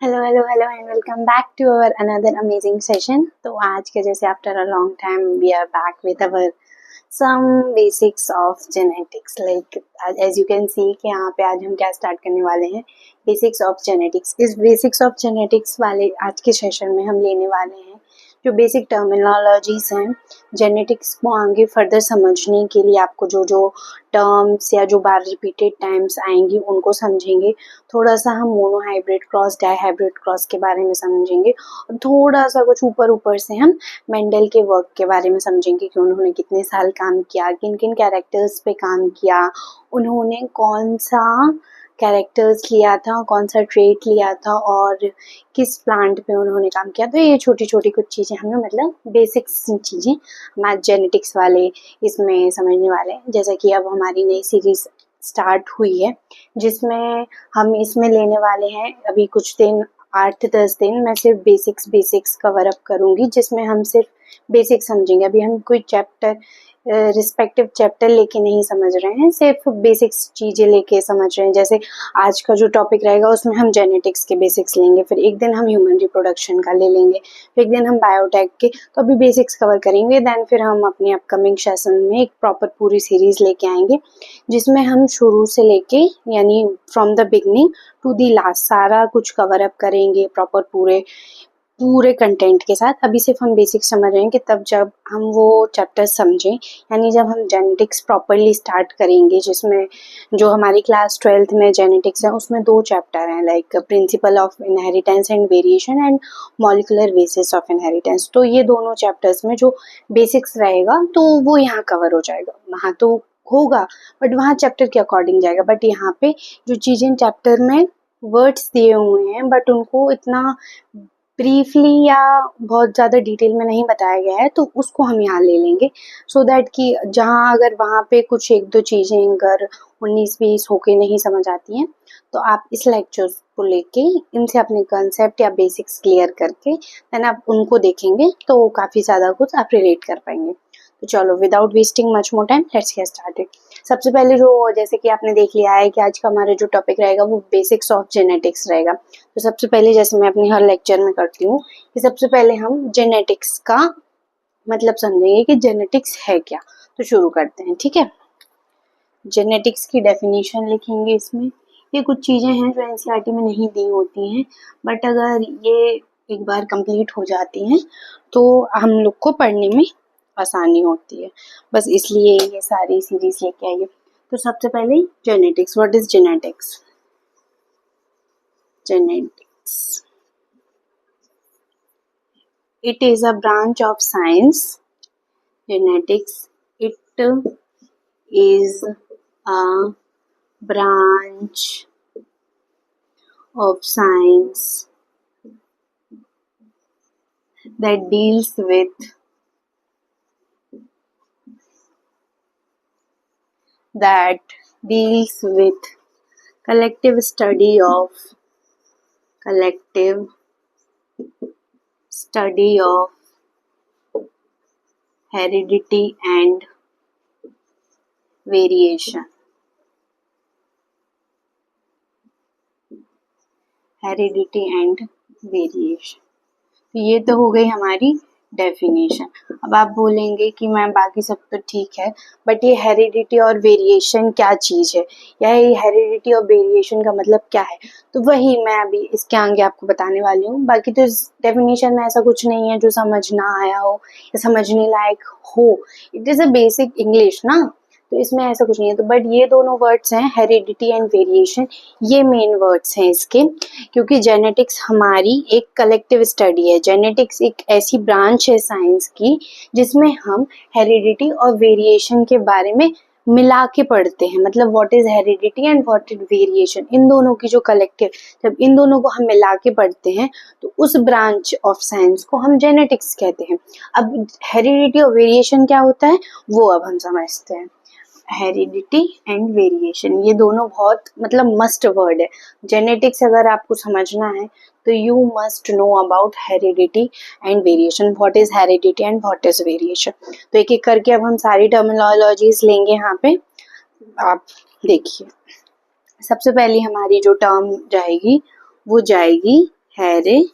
Hello and welcome back to our another amazing session. तो आज के जैसे after a long time we are back with our some basics of genetics. Like as you can see कि यहाँ पे आज हम क्या start करने वाले हैं, basics of genetics. इस basics of genetics वाले आज के सेशन में हम लेने वाले हैं जो बेसिक टर्मिनोलॉजीज हैं जेनेटिक्स को आगे फर्दर समझने के लिए। आपको जो जो टर्म्स या जो बार रिपीटेड टाइम्स आएंगी उनको समझेंगे। थोड़ा सा हम monohybrid cross dihybrid cross के बारे में समझेंगे और थोड़ा सा कुछ ऊपर से हम मेंडल के वर्क के बारे में समझेंगे कि उन्होंने कितने साल काम किया, किन किन कैरेक्टर्स पे काम किया, उन्होंने कौन सा कैरेक्टर्स लिया था, कौन सा ट्रेट लिया था और किस प्लांट पे उन्होंने काम किया। तो ये छोटी छोटी कुछ चीज़ें हमने मतलब बेसिक्स चीज़ें मैथ जेनेटिक्स वाले इसमें समझने वाले हैं। जैसा कि अब हमारी नई सीरीज स्टार्ट हुई है जिसमें हम इसमें लेने वाले हैं अभी कुछ दिन 8-10 दिन मैं सिर्फ बेसिक्स कवर अप करूँगी जिसमें हम सिर्फ बेसिक्स समझेंगे। अभी हम कोई चैप्टर रिस्पेक्टिव चैप्टर लेके नहीं समझ रहे हैं, सिर्फ बेसिक्स चीज़ें लेके समझ रहे हैं। जैसे आज का जो टॉपिक रहेगा उसमें हम जेनेटिक्स के बेसिक्स लेंगे, फिर एक दिन हम ह्यूमन रिप्रोडक्शन का ले लेंगे, फिर एक दिन हम बायोटेक के, तो अभी बेसिक्स कवर करेंगे। देन फिर हम अपने अपकमिंग सेशन में एक प्रॉपर पूरी सीरीज लेके आएंगे जिसमें हम शुरू से लेके यानी from the beginning to the last सारा कुछ कवर अप करेंगे प्रॉपर पूरे कंटेंट के साथ। अभी सिर्फ हम बेसिक समझ रहे हैं कि तब जब हम वो चैप्टर समझें, यानी जब हम जेनेटिक्स प्रॉपरली स्टार्ट करेंगे, जिसमें जो हमारी क्लास 12th में जेनेटिक्स है उसमें 2 चैप्टर हैं, like principle of inheritance and variation and molecular basis of inheritance. तो ये दोनों चैप्टर्स में जो बेसिक्स रहेगा तो वो यहाँ कवर हो जाएगा। वहाँ तो होगा बट वहाँ चैप्टर के अकॉर्डिंग जाएगा, बट यहाँ पे जो चीज़ें चैप्टर में वर्ड्स दिए हुए हैं बट उनको इतना ब्रीफली या बहुत ज़्यादा डिटेल में नहीं बताया गया है तो उसको हम यहाँ ले लेंगे सो दैट कि जहाँ अगर वहाँ पे कुछ 1-2 चीज़ें अगर 19-20 होके नहीं समझ आती हैं तो आप इस लेक्चर को लेके इनसे अपने कंसेप्ट या बेसिक्स क्लियर करके देन आप उनको देखेंगे तो काफ़ी ज़्यादा कुछ आप रिलेट कर पाएंगे। तो चलो without wasting much more time let's get started. सबसे पहले जो जैसे कि आपने देख लिया है कि आज का हमारा जो टॉपिक रहेगा वो बेसिक्स ऑफ जेनेटिक्स रहेगा। तो सबसे पहले जैसे मैं अपनी हर लेक्चर में करती हूँ कि सबसे पहले हम जेनेटिक्स का मतलब समझेंगे कि जेनेटिक्स है क्या। तो शुरू करते हैं, ठीक है। जेनेटिक्स की डेफिनेशन लिखेंगे इसमें। ये कुछ चीज़ें हैं जो एनसीईआरटी में नहीं दी होती हैं बट अगर ये एक बार कंप्लीट हो जाती हैं तो हम लोग को पढ़ने में आसानी होती है, बस इसलिए ये सारी सीरीज लेके आइए। तो सबसे पहले genetics, what is genetics? Genetics, it is a branch of science. Genetics, it is a branch of science that deals with collective study of heredity and variation. Heredity and variation, तो ये तो हो गई हमारी डेफिनेशन। अब आप बोलेंगे कि मैम बाकी सब तो ठीक है बट ये हेरिडिटी और वेरिएशन क्या चीज़ है, या ये हेरिडिटी और वेरिएशन का मतलब क्या है? तो वही मैं अभी इसके आगे आपको बताने वाली हूँ। बाकी तो इस डेफिनेशन में ऐसा कुछ नहीं है जो समझ ना आया हो या समझने लायक हो। It is a basic English ना, तो इसमें ऐसा कुछ नहीं है। तो बट ये दोनों वर्ड्स हैं हेरिडिटी एंड वेरिएशन, ये मेन वर्ड्स हैं इसके, क्योंकि जेनेटिक्स हमारी एक कलेक्टिव स्टडी है। जेनेटिक्स एक ऐसी ब्रांच है साइंस की जिसमें हम हेरिडिटी और वेरिएशन के बारे में मिला के पढ़ते हैं। मतलब what is heredity and what is variation, इन दोनों की जो कलेक्टिव, जब इन दोनों को हम मिला के पढ़ते हैं तो उस ब्रांच ऑफ साइंस को हम जेनेटिक्स कहते हैं। अब हेरिडिटी और वेरिएशन क्या होता है वो अब हम समझते हैं। हेरिडिटी एंड वेरिएशन ये दोनों बहुत मतलब मस्ट वर्ड है। जेनेटिक्स अगर आपको समझना है तो you must know about heredity and variation, what is heredity and what is variation. तो एक एक करके अब हम सारी टर्मिनोलॉजीज लेंगे यहाँ पे। आप देखिए, सबसे पहले हमारी जो टर्म जाएगी वो जाएगी heredity,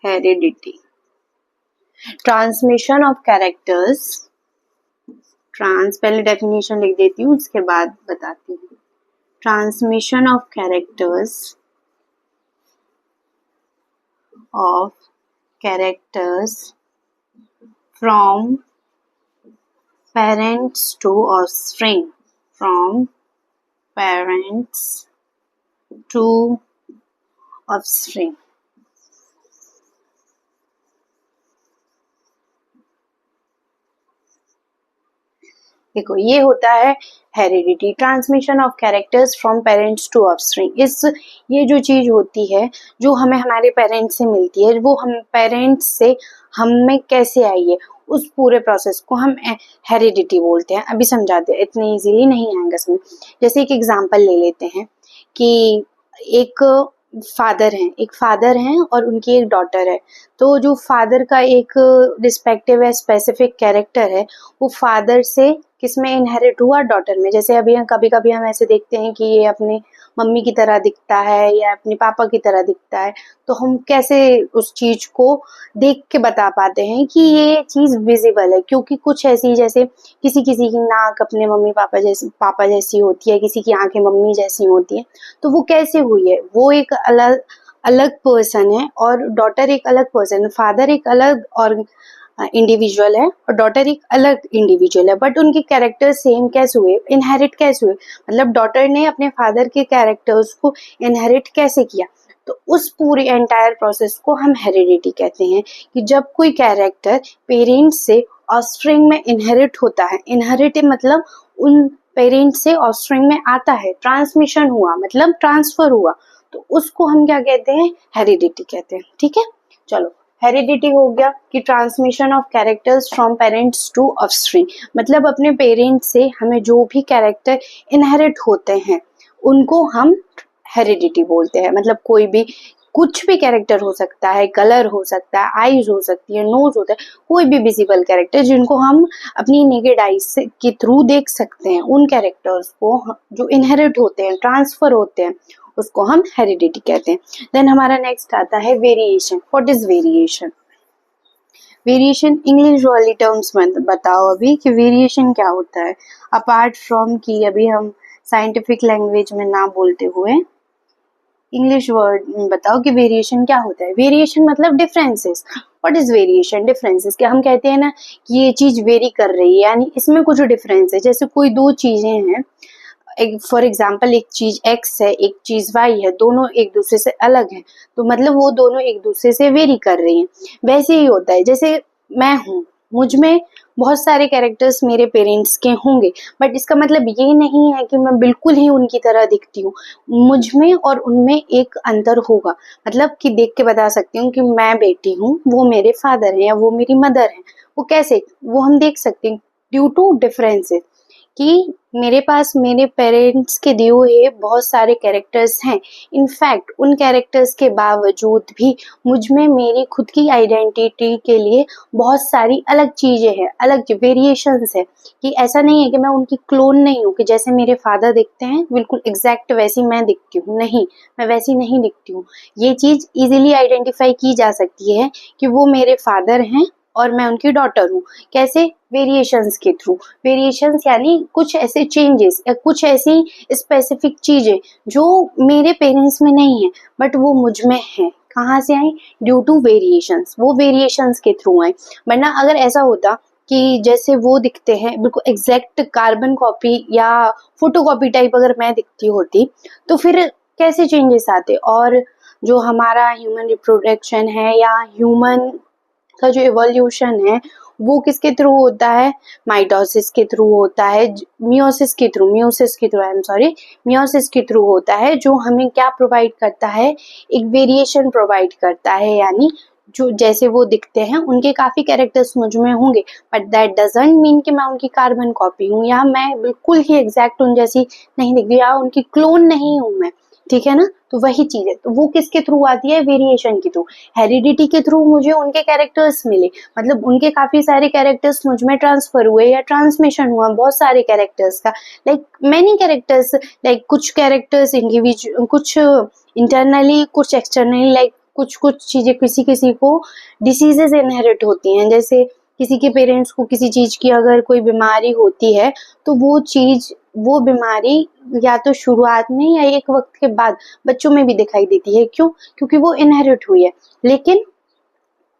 heredity. Transmission of characters, पहले डेफिनेशन लिख देती हूँ, उसके बाद बताती हूँ। Transmission of characters from parents to offspring, from parents to offspring। देखो ये होता है heredity, transmission of characters from parents to offspring. ये जो चीज होती है जो हमें हमारे पेरेंट्स से मिलती है, वो हम पेरेंट्स से हमें कैसे आई है, उस पूरे प्रोसेस को हम हेरिडिटी बोलते हैं। अभी समझाते हैं, इतने इजीली नहीं आएगा समझ। जैसे एक एग्जांपल ले लेते हैं कि एक फादर हैं और उनकी एक डॉटर है। तो जो फादर का एक रिस्पेक्टिव है, स्पेसिफिक कैरेक्टर है, वो फादर से किसमें इनहेरिट हुआ, डॉटर में। जैसे अभी कभी कभी हम ऐसे देखते हैं कि ये अपने मम्मी की तरह दिखता है या अपने पापा की तरह दिखता है, तो हम कैसे उस चीज को देख के बता पाते हैं कि ये चीज विजिबल है, क्योंकि कुछ ऐसी, जैसे किसी किसी की नाक अपने मम्मी पापा जैसी होती है, किसी की आंखें मम्मी जैसी होती है, तो वो कैसे हुई है, वो एक अलग अलग पर्सन है और डॉटर एक अलग पर्सन है। फादर एक अलग और इंडिविजुअल है और डॉटर एक अलग इंडिविजुअल है, बट उनके कैरेक्टर सेम कैसे हुए, इनहेरिट कैसे हुए, मतलब डॉटर ने अपने फादर के कैरेक्टर्स को इनहेरिट कैसे किया। तो उस पूरी एंटायर प्रोसेस को हम हेरिडिटी कहते हैं, कि जब कोई कैरेक्टर पेरेंट्स से ऑफस्प्रिंग में इनहेरिट होता है। इनहेरिट मतलब उन पेरेंट्स से ऑफस्प्रिंग में आता है, ट्रांसमिशन हुआ मतलब ट्रांसफर हुआ, तो उसको हम क्या कहते हैं, हेरिडिटी कहते हैं। ठीक है, चलो हेरिडिटी हो गया कि transmission of characters from parents to offspring, मतलब अपने पेरेंट्स से हमें जो भी कैरेक्टर इनहेरिट होते हैं उनको हम हेरिडिटी बोलते हैं। मतलब कोई भी कुछ भी कैरेक्टर हो सकता है, कलर हो सकता है, आईज हो सकती है, नोज होता है, कोई भी विजिबल कैरेक्टर जिनको हम अपनी नेकेड आईज के थ्रू देख सकते हैं, उन कैरेक्टर्स को जो इनहेरिट होते हैं, ट्रांसफर होते हैं, उसको हम हेरिडिटी कहते हैं। देन हमारा नेक्स्ट आता है variation. What is variation? Variation English वाली टर्म्स में बताओ अभी कि वेरिएशन क्या होता है, अपार्ट फ्रॉम कि अभी हम साइंटिफिक लैंग्वेज में ना बोलते हुए इंग्लिश वर्ड में बताओ कि वेरिएशन क्या होता है। वेरिएशन मतलब differences. What is variation? Differences. क्या हम कहते हैं ना कि ये चीज वेरी कर रही है, यानी इसमें कुछ डिफरेंस है। जैसे कोई दो चीजें हैं, फॉर एग्जाम्पल एक चीज x है, एक चीज y है, दोनों एक दूसरे से अलग हैं, तो मतलब वो दोनों एक दूसरे से वेरी कर रही हैं। वैसे ही होता है, जैसे मैं हूँ, मुझ में बहुत सारे कैरेक्टर्स मेरे पेरेंट्स के होंगे, बट इसका मतलब ये नहीं है कि मैं बिल्कुल ही उनकी तरह दिखती हूँ। मुझ में और उनमें एक अंतर होगा, मतलब कि देख के बता सकती हूँ कि मैं बेटी हूँ, वो मेरे फादर हैं या वो मेरी मदर हैं। वो कैसे, वो हम देख सकते हैं ड्यू टू डिफरेंसेस, कि मेरे पास मेरे पेरेंट्स के दिए हुए बहुत सारे कैरेक्टर्स हैं। इनफैक्ट उन कैरेक्टर्स के बावजूद भी मुझ में मेरी खुद की आइडेंटिटी के लिए बहुत सारी अलग चीजें हैं, अलग वेरिएशंस है। कि ऐसा नहीं है कि मैं उनकी क्लोन नहीं हूँ, कि जैसे मेरे फादर दिखते हैं बिल्कुल एग्जैक्ट वैसी मैं दिखती हूँ, नहीं, मैं वैसी नहीं दिखती हूँ। ये चीज इजीली आइडेंटिफाई की जा सकती है कि वो मेरे फादर हैं और मैं उनकी डॉटर हूँ। कैसे? वेरिएशंस के थ्रू। वेरिएशंस यानी कुछ ऐसे चेंजेस या कुछ ऐसी स्पेसिफिक चीजें जो मेरे पेरेंट्स में नहीं है बट वो मुझ में है। कहाँ से आई? ड्यू टू वेरिएशंस, वो वेरिएशंस के थ्रू आए। वरना अगर ऐसा होता कि जैसे वो दिखते हैं बिल्कुल एग्जैक्ट कार्बन कॉपी या फोटोकॉपी टाइप अगर मैं दिखती होती, तो फिर कैसे चेंजेस आते। और जो हमारा ह्यूमन रिप्रोडक्शन है या ह्यूमन का जो इवोल्यूशन है वो किसके थ्रू होता है? माइटोसिस के थ्रू होता है, मियोसिस के थ्रू, मियोसिस के थ्रू होता है, जो हमें क्या प्रोवाइड करता है? एक वेरिएशन प्रोवाइड करता है। यानी जो जैसे वो दिखते हैं उनके काफी कैरेक्टर्स मुझ में होंगे, बट दैट डजंट मीन कि मैं उनकी कार्बन कॉपी हूँ या मैं बिल्कुल ही एग्जैक्ट उन जैसी नहीं दिखती या उनकी क्लोन नहीं हूँ मैं। ठीक है ना। तो वही चीज है, तो वो किसके थ्रू आती है, वेरिएशन के थ्रू। हेरिडिटी के थ्रू मुझे उनके कैरेक्टर्स मिले, मतलब उनके काफी सारे कैरेक्टर्स मुझ में ट्रांसफर हुए या ट्रांसमिशन हुआ बहुत सारे कैरेक्टर्स का, लाइक मैनी कैरेक्टर्स, लाइक कुछ कैरेक्टर्स इंडिविजुअल, कुछ इंटरनली, कुछ एक्सटर्नली, लाइक कुछ कुछ चीजें किसी किसी को डिसीजेस इनहेरिट होती हैं, जैसे किसी के पेरेंट्स को किसी चीज की अगर कोई बीमारी होती है तो वो बीमारी या तो शुरुआत में या एक वक्त के बाद बच्चों में भी दिखाई देती है। क्यों? क्योंकि वो इनहेरिट हुई है। लेकिन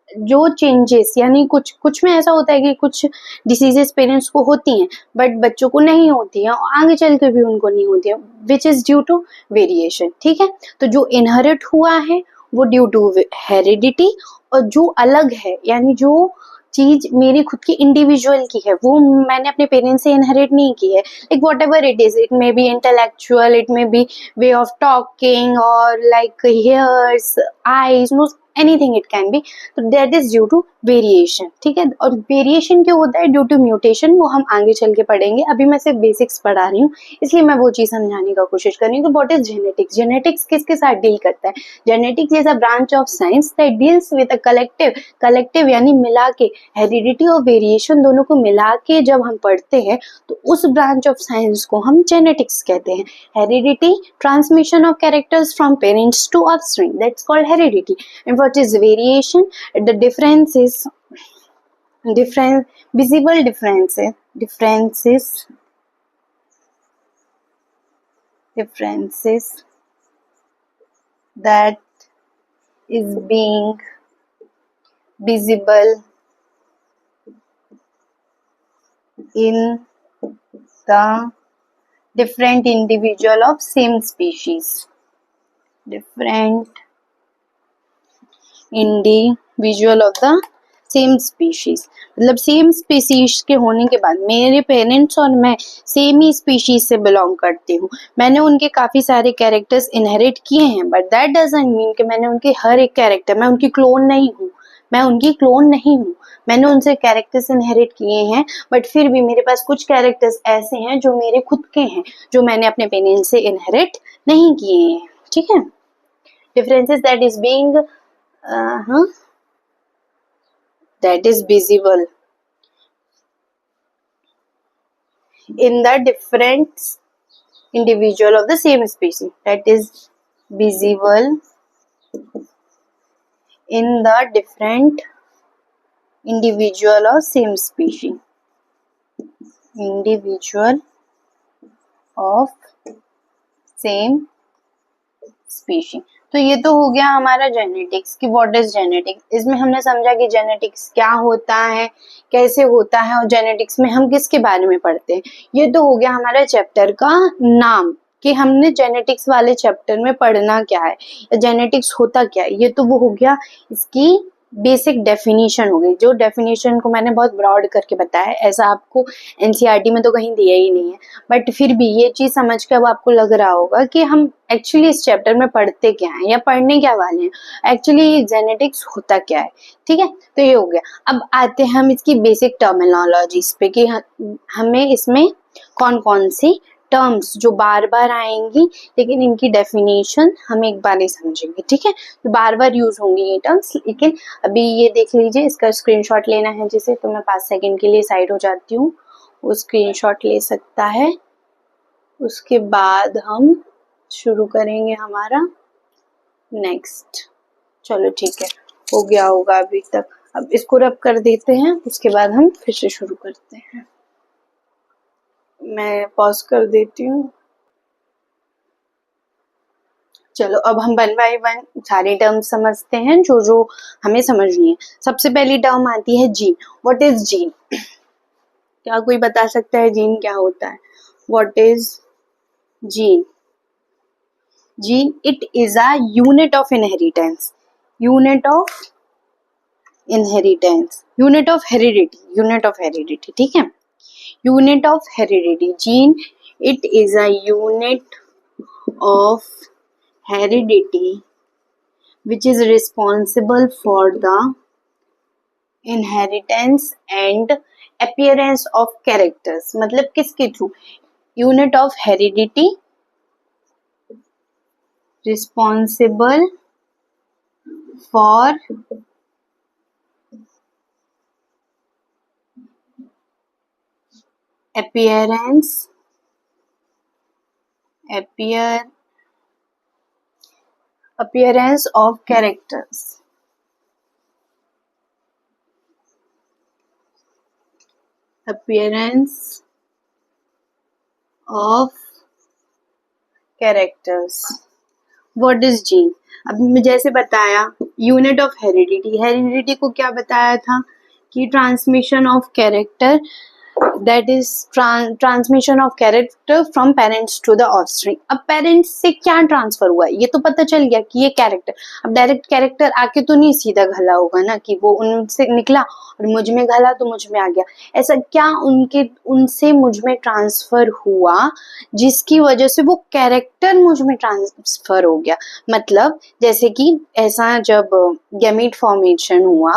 जो चेंजेस, यानी कुछ कुछ में ऐसा होता है कि कुछ डिसीजेस पेरेंट्स को होती हैं बट बच्चों को नहीं होती है, और आगे चल के भी उनको नहीं होती है, which is due to variation. ठीक है, तो जो इनहेरिट हुआ है वो ड्यू टू हेरिडिटी, और जो अलग है यानी जो चीज मेरी खुद की इंडिविजुअल की है वो मैंने अपने पेरेंट्स से इनहेरिट नहीं की है, like whatever it is, it may be intellectual, it may be way of talking, और like hairs, eyes, nose, anything it can be, तो that is due to variation. ठीक है, और वेरिएशन क्यों होता है, ड्यू टू म्यूटेशन, वो हम आगे चल के पढ़ेंगे, अभी मैं सिर्फ बेसिक्स पढ़ा रही हूँ इसलिए मैं वो चीज समझाने का कोशिश कर रही हूँ। तो व्हाट इज जेनेटिक्स, जेनेटिक्स किसके साथ डील करता है, genetics is a branch of science that deals with a collective, collective यानी मिला के, हेरिडिटी और वेरिएशन दोनों को मिला के जब हम पढ़ते हैं तो उस ब्रांच ऑफ साइंस को हम जेनेटिक्स कहते हैं। Heredity, transmission of characters from parents to offspring, that's called heredity. And what is variation? The difference is visible differences that is being visible in the different individual of same species, different individual of the same species, मतलब same species के होने के बाद मेरे parents और मैं same ही species से belong करती हूँ, मैंने उनके काफी सारे कैरेक्टर्स इनहेरिट किए हैं, बट दैट डजंट मीन कि मैंने उनके हर एक कैरेक्टर, मैं उनकी क्लोन नहीं हूँ, मैंने उनसे कैरेक्टर्स इनहेरिट किए हैं, बट फिर भी मेरे पास कुछ कैरेक्टर्स ऐसे हैं जो मेरे खुद के हैं, जो मैंने अपने पेरेंट्स से इनहेरिट नहीं किए हैं। ठीक है, differences that is being that is visible in the different individual of the same species, that is visible in the different individual of same species, individual of same species। तो ये तो हो गया हमारा जेनेटिक्स की व्हाट इज जेनेटिक्स। इसमें हमने समझा कि जेनेटिक्स क्या होता है, कैसे होता है, और जेनेटिक्स में हम किसके बारे में पढ़ते हैं। ये तो हो गया हमारा चैप्टर का नाम कि हमने जेनेटिक्स वाले चैप्टर में पढ़ना क्या है या जेनेटिक्स होता क्या है। ये तो वो हो गया इसकी बेसिक डेफिनेशन हो गई, जो डेफिनेशन को मैंने बहुत ब्रॉड करके बताया, ऐसा आपको एनसीईआरटी में तो कहीं दिया ही नहीं है, बट फिर भी ये चीज समझ के अब आपको लग रहा होगा कि हम एक्चुअली इस चैप्टर में पढ़ते क्या हैं या पढ़ने क्या वाले हैं, एक्चुअली जेनेटिक्स होता क्या है। ठीक है, तो ये हो गया। अब आते हैं हम इसकी बेसिक टर्मिनोलॉजीज पे कि हमें इसमें कौन कौन सी टर्म्स जो बार बार आएंगी, लेकिन इनकी डेफिनेशन हम एक बार ही समझेंगे। ठीक है, तो बार बार यूज होंगी ये टर्म्स, लेकिन अभी ये देख लीजिए, इसका स्क्रीनशॉट लेना है जिसे, तो मैं 5 सेकंड के लिए साइड हो जाती हूँ, वो स्क्रीनशॉट ले सकता है, उसके बाद हम शुरू करेंगे हमारा नेक्स्ट। चलो ठीक है, हो गया होगा अभी तक, अब इसको रब कर देते हैं, उसके बाद हम फिर से शुरू करते हैं। मैं पॉज कर देती हूँ। चलो अब हम 1 बाय 1 सारे टर्म समझते हैं जो जो हमें समझनी है। सबसे पहली टर्म आती है जीन। What is gene? क्या कोई बता सकता है जीन क्या होता है? What is gene? Gene, it is a unit of inheritance, unit of inheritance, unit of heredity, unit of heredity. ठीक है, unit of heredity. Gene, it is a unit of heredity which is responsible for the inheritance and appearance of characters। मतलब किसके through? Unit of heredity responsible for appearance of characters. Appearance of characters. What is gene? अब मैं जैसे बताया unit of heredity को क्या बताया था कि transmission of character, that is transmission of character from parents to the offspring. अब पेरेंट्स से क्या ट्रांसफर हुआ ये तो पता चल गया कि ये कैरेक्टर. अब डायरेक्ट कैरेक्टर आके तो नहीं सीधा घला होगा ना कि वो उनसे निकला और मुझ में घला तो मुझ में आ गया. ऐसा क्या उनसे मुझ में ट्रांसफर हुआ जिसकी वजह से वो कैरेक्टर मुझ में ट्रांसफर हो गया. मतलब जैसे कि ऐसा जब गैमीट फॉर्मेशन हुआ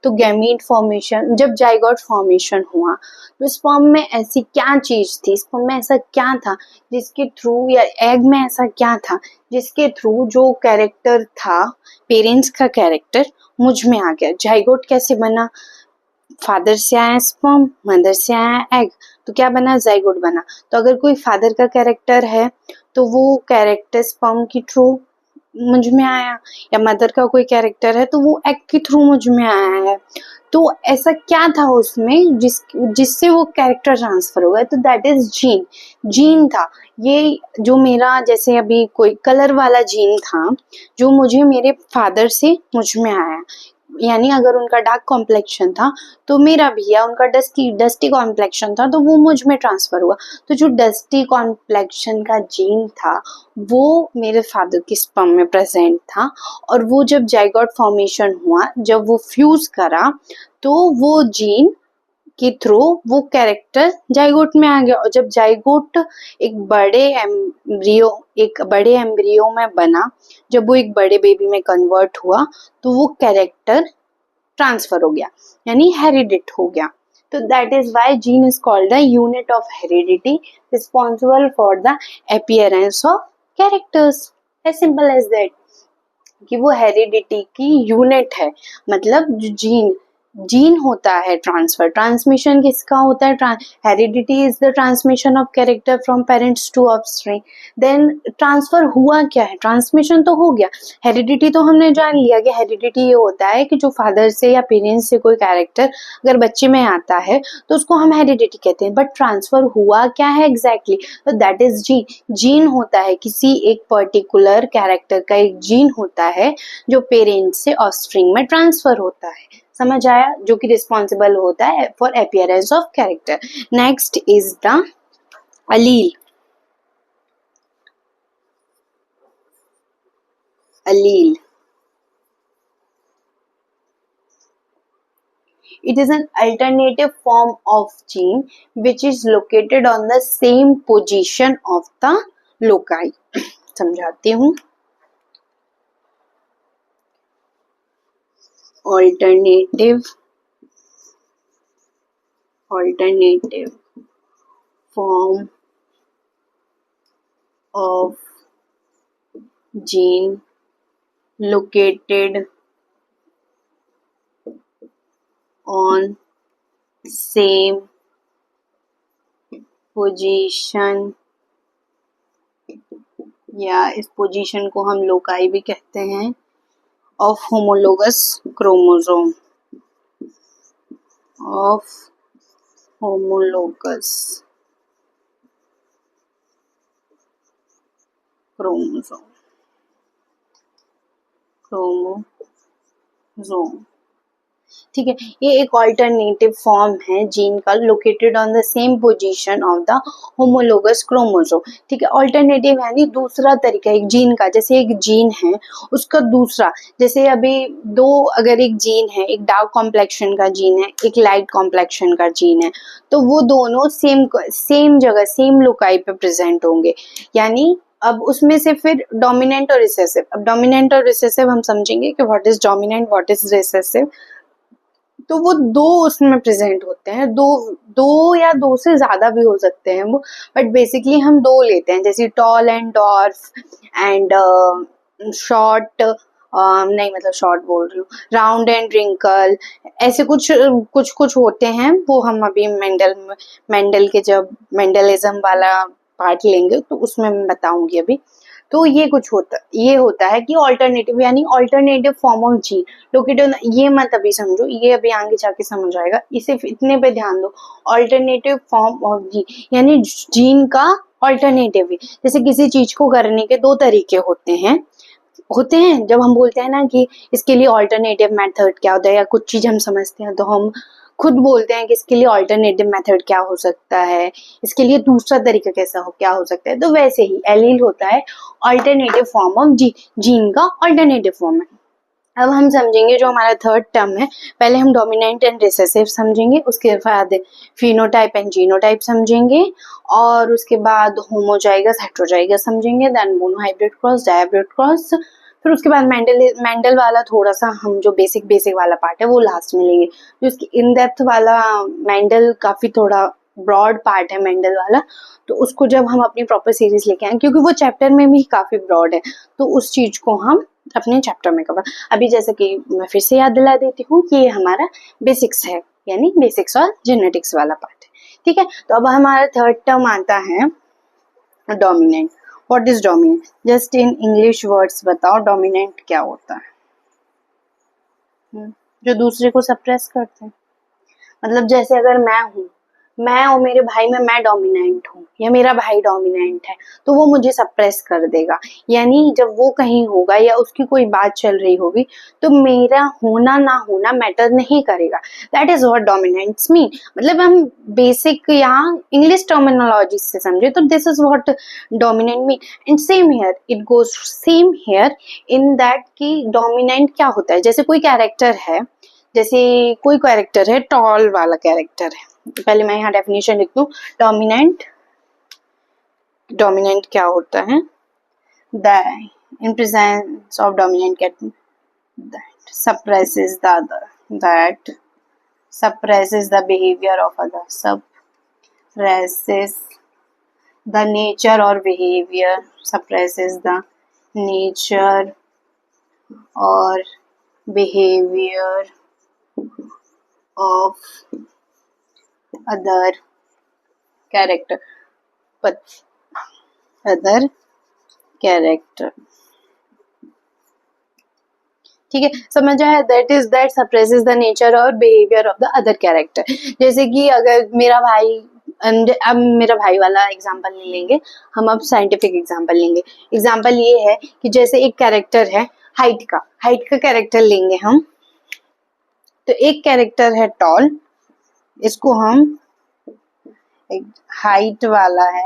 तो गैमीट फॉर्मेशन जब जाइगोट फॉर्मेशन हुआ तो स्पर्म में ऐसी क्या चीज थी, स्पर्म में ऐसा क्या था जिसके थ्रू, या एग में ऐसा क्या था जिसके थ्रू जो कैरेक्टर था पेरेंट्स का कैरेक्टर मुझ में आ गया. जाइगोट कैसे बना? फादर से आया स्पर्म, मदर से आया एग, तो क्या बना? जाइगोट बना. तो अगर कोई फादर का कैरेक्टर है तो वो कैरेक्टर स्पर्म के थ्रू मुझ में आया, या मदर का कोई कैरेक्टर है तो वो एग के थ्रू मुझ में आया है. तो ऐसा क्या था उसमें जिससे वो कैरेक्टर ट्रांसफर हो गया? तो दैट इज जीन था. ये जो मेरा जैसे अभी कोई कलर वाला जीन था जो मुझे मेरे फादर से मुझ में आया, यानी अगर उनका डार्क कॉम्प्लेक्शन था तो मेरा भी, या उनका डस्टी कॉम्प्लेक्शन था तो वो मुझ में ट्रांसफर हुआ. तो जो डस्टी कॉम्प्लेक्शन का जीन था वो मेरे फादर के स्पर्म में प्रेजेंट था, और वो जब जाइगोट फॉर्मेशन हुआ, जब वो फ्यूज करा तो वो जीन के थ्रू वो कैरेक्टर जाइगोट में आ गया. और जब जाइगोट एक बड़े एम्ब्रियो में बना, जब वो एक बड़े बेबी में कन्वर्ट हुआ तो वो कैरेक्टर ट्रांसफर हो गया, यानी हेरिडिट हो गया. तो that is why gene is called the unit of heredity responsible for the appearance of characters. As simple as that कि वो हेरिडिटी की यूनिट है. मतलब जो जीन होता है ट्रांसमिशन किसका होता है? Heredity is the transmission of character from parents to offspring. Then transfer हुआ क्या है? ट्रांसमिशन तो हो गया. हेरिडिटी तो हमने जान लिया कि हेरिडिटी ये होता है कि जो फादर से या पेरेंट्स से कोई कैरेक्टर अगर बच्चे में आता है तो उसको हम हेरिडिटी कहते हैं. बट ट्रांसफर हुआ क्या है एग्जैक्टली? तो दैट इज जीन होता है. किसी एक पर्टिकुलर कैरेक्टर का एक जीन होता है जो पेरेंट्स से ऑफस्प्रिंग में ट्रांसफर होता है. समझ आया? जो कि रिस्पॉन्सिबल होता है for appearance of character. Next is the allele. It is an alternative form of gene which is located on the same position of the loci. समझाती हूँ. alternative form of gene located on same position, या इस position को हम loci भी कहते हैं, of homologous chromosome. ठीक है. ये एक ऑल्टरनेटिव फॉर्म है जीन का, located on the same position of the homologous chromosome. ठीक है. ऑल्टरनेटिव यानी दूसरा तरीका एक जीन का. जैसे एक जीन है उसका दूसरा, जैसे अभी दो, अगर एक जीन है, एक डार्क कॉम्प्लेक्शन का जीन है, एक लाइट कॉम्प्लेक्शन का जीन है, तो वो दोनों सेम जगह सेम लोकाई पे प्रेजेंट होंगे. यानी अब उसमें से फिर डोमिनेंट और रिसेसिव. अब डोमिनेंट और रिसेसिव हम समझेंगे कि what is dominant, what is recessive. तो वो दो उसमें प्रेजेंट होते हैं, दो या दो से ज्यादा भी हो सकते हैं वो, बट बेसिकली हम दो लेते हैं. जैसे tall and dwarf and short, नहीं मतलब शॉर्ट बोल रही हूँ, राउंड एंड रिंकल, ऐसे कुछ कुछ कुछ होते हैं। वो हम अभी मेंडल के जब मेंडलिज्म वाला पार्ट लेंगे तो उसमें मैं बताऊंगी अभी। तो ये होता है कि ऑल्टरनेटिव यानी alternative form of gene located, ये मत अभी समझो, ये अभी आगे जाके समझ आएगा, इसे इतने पे ध्यान दो। ऑल्टरनेटिव फॉर्म ऑफ जीन यानी जीन का ऑल्टरनेटिव। जैसे किसी चीज को करने के दो तरीके होते हैं जब हम बोलते हैं ना कि इसके लिए ऑल्टरनेटिव मेथड क्या होता है, या कुछ चीज हम समझते हैं तो हम खुद बोलते हैं कि इसके लिए ऑल्टरनेटिव मेथड क्या हो सकता है, इसके लिए दूसरा तरीका क्या हो सकता है। तो वैसे ही एलील होता है ऑल्टरनेटिव फॉर्म ऑफ जीन का ऑल्टरनेटिव फॉर्म है। अब हम समझेंगे जो हमारा थर्ड टर्म है। पहले हम डोमिनेंट एंड रिसेसिव समझेंगे, उसके बाद फिनोटाइप एंड जीनोटाइप समझेंगे, और उसके बाद होमोजाइगस हेटेरोजाइगस समझेंगे, then monohybrid cross, dihybrid cross, फिर उसके बाद मेंडल वाला थोड़ा सा हम जो बेसिक वाला पार्ट है वो लास्ट में लेंगे। जो उसकी इन डेप्थ वाला मेंडल काफी थोड़ा ब्रॉड पार्ट है मेंडल वाला, तो उसको जब हम अपनी प्रॉपर सीरीज लेके आए, क्योंकि वो चैप्टर में भी काफी ब्रॉड है, तो उस चीज को हम अपने चैप्टर में कवर। अभी जैसे कि मैं फिर से याद दिला देती हूँ कि ये हमारा बेसिक्स है, यानी बेसिक्स और जेनेटिक्स वाला पार्ट है। ठीक है, तो अब हमारा थर्ड टर्म आता है dominant. What is dominant? Just in English words बताओ, डोमिनेंट क्या होता है? जो दूसरे को सप्रेस करते हैं। मतलब जैसे अगर मैं और मेरे भाई में मैं डोमिनेंट हूँ या मेरा भाई डोमिनेंट है, तो वो मुझे सप्रेस कर देगा। यानी जब वो कहीं होगा या उसकी कोई बात चल रही होगी तो मेरा होना ना होना मैटर नहीं करेगा। That is what dominants mean. मतलब हम बेसिक यहाँ इंग्लिश टर्मिनोलॉजी से समझे तो this is what dominant mean. And same here, it goes same here in that कि डोमिनेंट क्या होता है। जैसे कोई कैरेक्टर है, जैसे कोई कैरेक्टर है, टॉल वाला कैरेक्टर है। पहले मैं यहाँ डेफिनेशन लिख दूं। डोमिनेंट क्या होता है? The in presence of dominant cat that suppresses the other, that suppresses the behavior of other, suppresses the nature or behavior, suppresses the nature or behavior of other character, but other character। ठीक है, समझ आया? That suppresses the nature और behaviour of the other character. जैसे कि अगर मेरा भाई, अब मेरा भाई वाला एग्जांपल नहीं लेंगे हम, अब साइंटिफिक एग्जांपल लेंगे। एग्जांपल ये है कि जैसे एक कैरेक्टर है हाइट का कैरेक्टर लेंगे हम। तो एक कैरेक्टर है टॉल, इसको हम एक हाइट वाला है,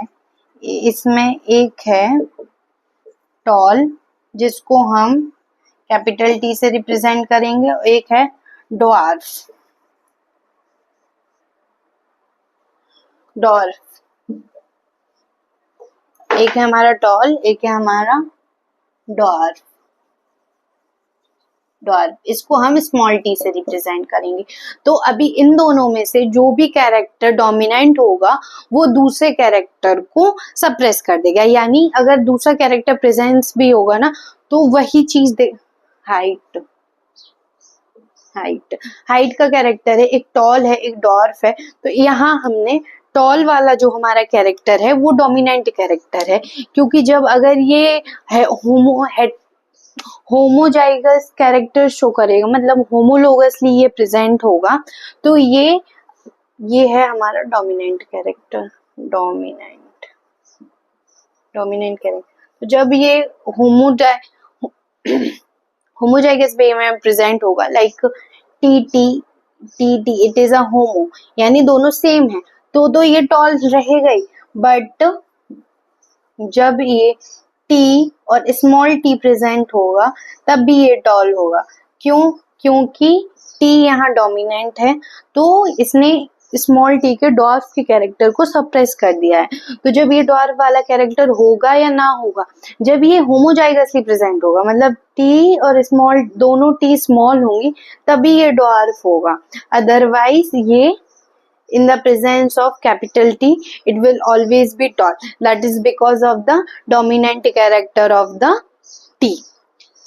इसमें एक है टॉल जिसको हम कैपिटल टी से रिप्रेजेंट करेंगे, और एक है डॉर्फ। एक है हमारा टॉल, एक है हमारा डॉर्फ। इसको हम स्मॉल टी से रिप्रेजेंट करेंगे। तो अभी इन दोनों में से जो भी कैरेक्टर डोमिनेंट होगा वो दूसरे कैरेक्टर को सप्रेस कर देगा। यानी अगर दूसरा कैरेक्टर प्रेजेंस भी होगा ना तो वही चीज हाइट का कैरेक्टर है, एक टॉल है एक डॉर्फ है। तो यहाँ हमने टॉल वाला जो हमारा कैरेक्टर है वो डोमिनेंट कैरेक्टर है, क्योंकि जब अगर ये है होमोजाइगस कैरेक्टर शो करेगा, मतलब होमोलोगसली ये प्रेजेंट होगा, तो ये है हमारा डोमिनेंट कैरेक्टर। तो जब ये होमोजाइगस वे में प्रेजेंट होगा, like T it is a homo, यानी दोनों सेम है, तो ये टॉल रहेगा ही। बट जब ये टी और स्मॉल टी प्रेजेंट होगा तब भी ये टॉल होगा। क्यों? क्योंकि टी यहाँ डोमिनेंट है, तो इसने स्मॉल टी के डॉर्फ के कैरेक्टर को सप्रेस कर दिया है। तो जब ये डॉर्फ वाला कैरेक्टर होगा या ना होगा, जब ये होमोजाइगसली प्रेजेंट होगा, मतलब टी और स्मॉल दोनों टी स्मॉल होंगी, तभी ये डॉर्फ होगा। अदरवाइज ये in the presence of capital T, it will always be tall. That is because of the dominant character of the T.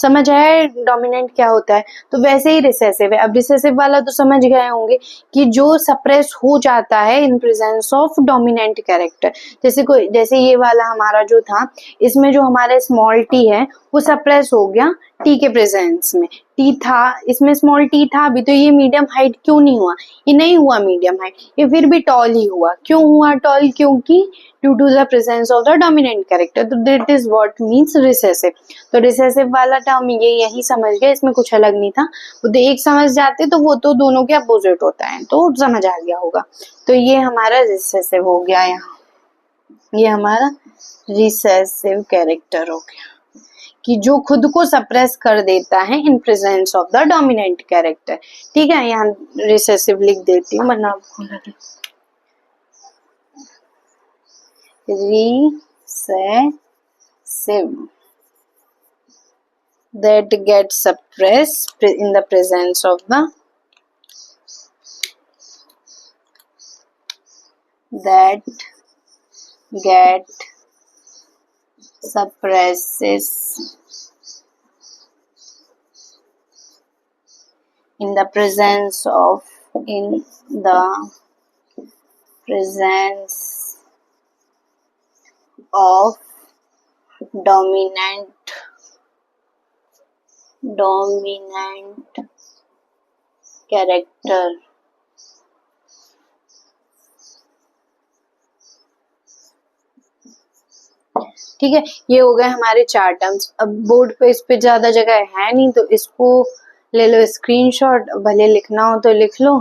समझ आया डोमिनेंट क्या होता है? तो वैसे ही रिसेसिव है। अब रिसेसिव वाला तो समझ गए होंगे कि जो सप्रेस हो जाता है in presence of dominant character. जैसे ये वाला हमारा जो था, इसमें जो हमारा स्मॉल टी है वो सप्रेस हो गया टी के प्रेजेंस में। टी था, इसमें स्मॉल टी था अभी, तो ये मीडियम हाइट क्यों नहीं हुआ? ये नहीं हुआ मीडियम हाइट, ये फिर भी टॉल ही हुआ। क्यों हुआ टॉल? क्योंकि due to the presence of the dominant character. तो that is what means recessive. तो रिसेसिव वाला टर्म ये यही समझ गए, इसमें कुछ अलग नहीं था। वो तो एक समझ जाते तो वो तो दोनों के अपोजिट होता है, तो समझ आ गया होगा। तो ये हमारा रिसेसिव हो गया, यहाँ ये हमारा रिसेसिव कैरेक्टर हो गया कि जो खुद को सप्रेस कर देता है in presence of the dominant character. ठीक है, यहाँ रिसेसिव लिख देती हूँ वरना आपको लगे। Recessive that gets suppressed in the presence of the suppresses in the presence of dominant character। ठीक है, ये हो गए हमारे 4 टर्म्स। अब बोर्ड पे इस पे ज्यादा जगह है नहीं, तो इसको ले लो स्क्रीनशॉट, भले लिखना हो तो लिख लो,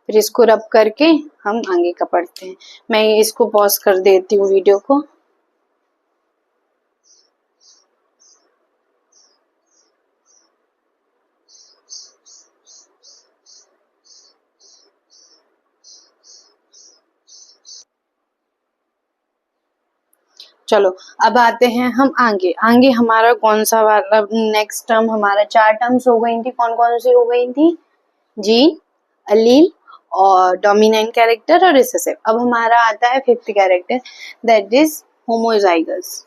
फिर इसको रब करके हम आगे का पढ़ते हैं। मैं इसको पॉज कर देती हूँ वीडियो को। चलो अब आते हैं हम आगे हमारा कौन सा वाला नेक्स्ट टर्म? हमारा 4 टर्म्स हो गई थी। कौन कौन सी हो गई थी? जीन, अलील और डोमिनेंट कैरेक्टर और रिसेसिव। अब हमारा आता है 5th character, that is homozygous.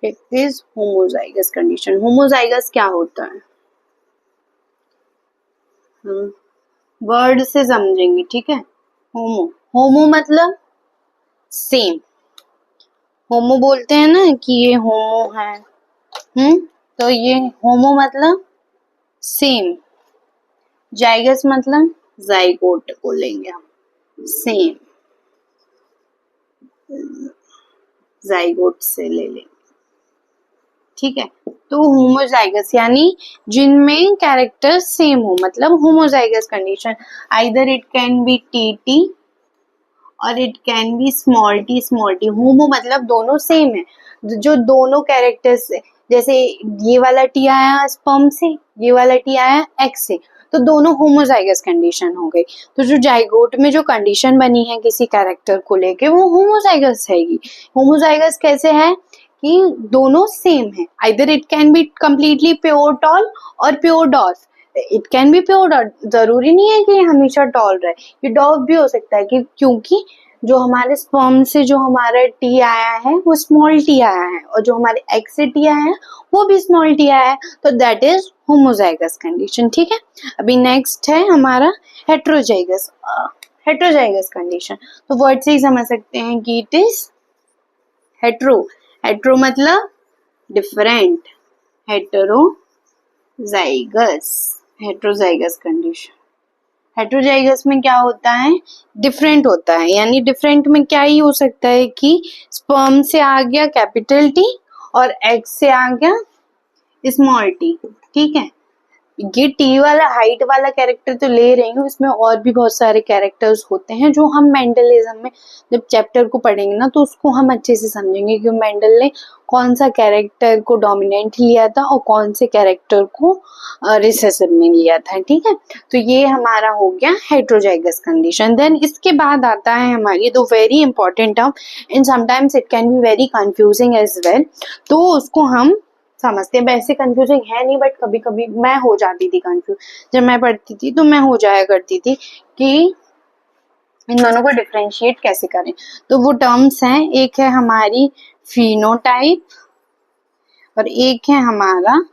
5th is homozygous condition. Homozygous क्या होता है? वर्ड से समझेंगे, ठीक है। होमो मतलब सेम। होमो बोलते हैं ना कि ये होमो है, तो ये होमो मतलब सेम। जाइगस मतलब जाइगोट बोलेंगे हम, सेम जाइगोट से ले लेंगे, ठीक है। तो होमोजाइगस यानी जिनमें कैरेक्टर सेम हो, मतलब homozygous condition. Either it can be T और it can be small T. Homo मतलब दोनों सेम है, जो दोनों कैरेक्टर्स, जैसे ये वाला टी आया स्पर्म से, ये वाला टी आया एक्स से, तो दोनों होमोजाइगस कंडीशन हो गई। तो जो जाइगोट में जो कंडीशन बनी है किसी कैरेक्टर को लेके, वो होमोजाइगस हैगी। होमोजाइगस कैसे है कि दोनों सेम है। Either it can be completely pure tall और pure dwarf. It can be pure डॉट, जरूरी नहीं है कि हमेशा टॉल रहे, ये डॉर्फ भी हो सकता है कि क्योंकि जो हमारे स्पर्म से जो हमारा टी आया है वो स्मॉल टी आया है, और जो हमारे एग से टी आया है वो भी स्मॉल टी आया है, तो दैट इज होमोजाइगस कंडीशन, ठीक है। अभी नेक्स्ट है हमारा हेट्रोजाइगस। हेट्रोजाइगस कंडीशन तो वर्ड से ही समझ सकते हैं कि इट इज हेट्रो मतलब डिफरेंट, हेट्रोजाइगस कंडीशन। हेट्रोजाइगस में क्या होता है? डिफरेंट होता है। यानी डिफरेंट में क्या ही हो सकता है कि स्पर्म से आ गया कैपिटल टी और एग से आ गया स्मॉल टी, ठीक है। ये टी वाला हाइट वाला कैरेक्टर तो ले रही हूँ, इसमें और भी बहुत सारे कैरेक्टर्स होते हैं जो हम मेंडलिज्म में जब चैप्टर को पढ़ेंगे ना, तो उसको हम अच्छे से समझेंगे कि मेंडल ने कौन सा कैरेक्टर को डोमिनेंट लिया था और कौन से कैरेक्टर को रिसेसिव में लिया था, ठीक है। तो ये हमारा हो गया हेट्रोजाइगस कंडीशन। देन इसके बाद आता है हमारी दो very important term, and sometimes it can be very confusing as well, तो उसको हम समझते हैं। वैसे कंफ्यूजिंग है नहीं, बट कभी कभी मैं हो जाती थी कंफ्यूज, जब मैं पढ़ती थी तो मैं हो जाया करती थी कि इन दोनों को डिफरेंशिएट कैसे करें। तो वो टर्म्स हैं, एक है हमारी फिनोटाइप और एक है हमारा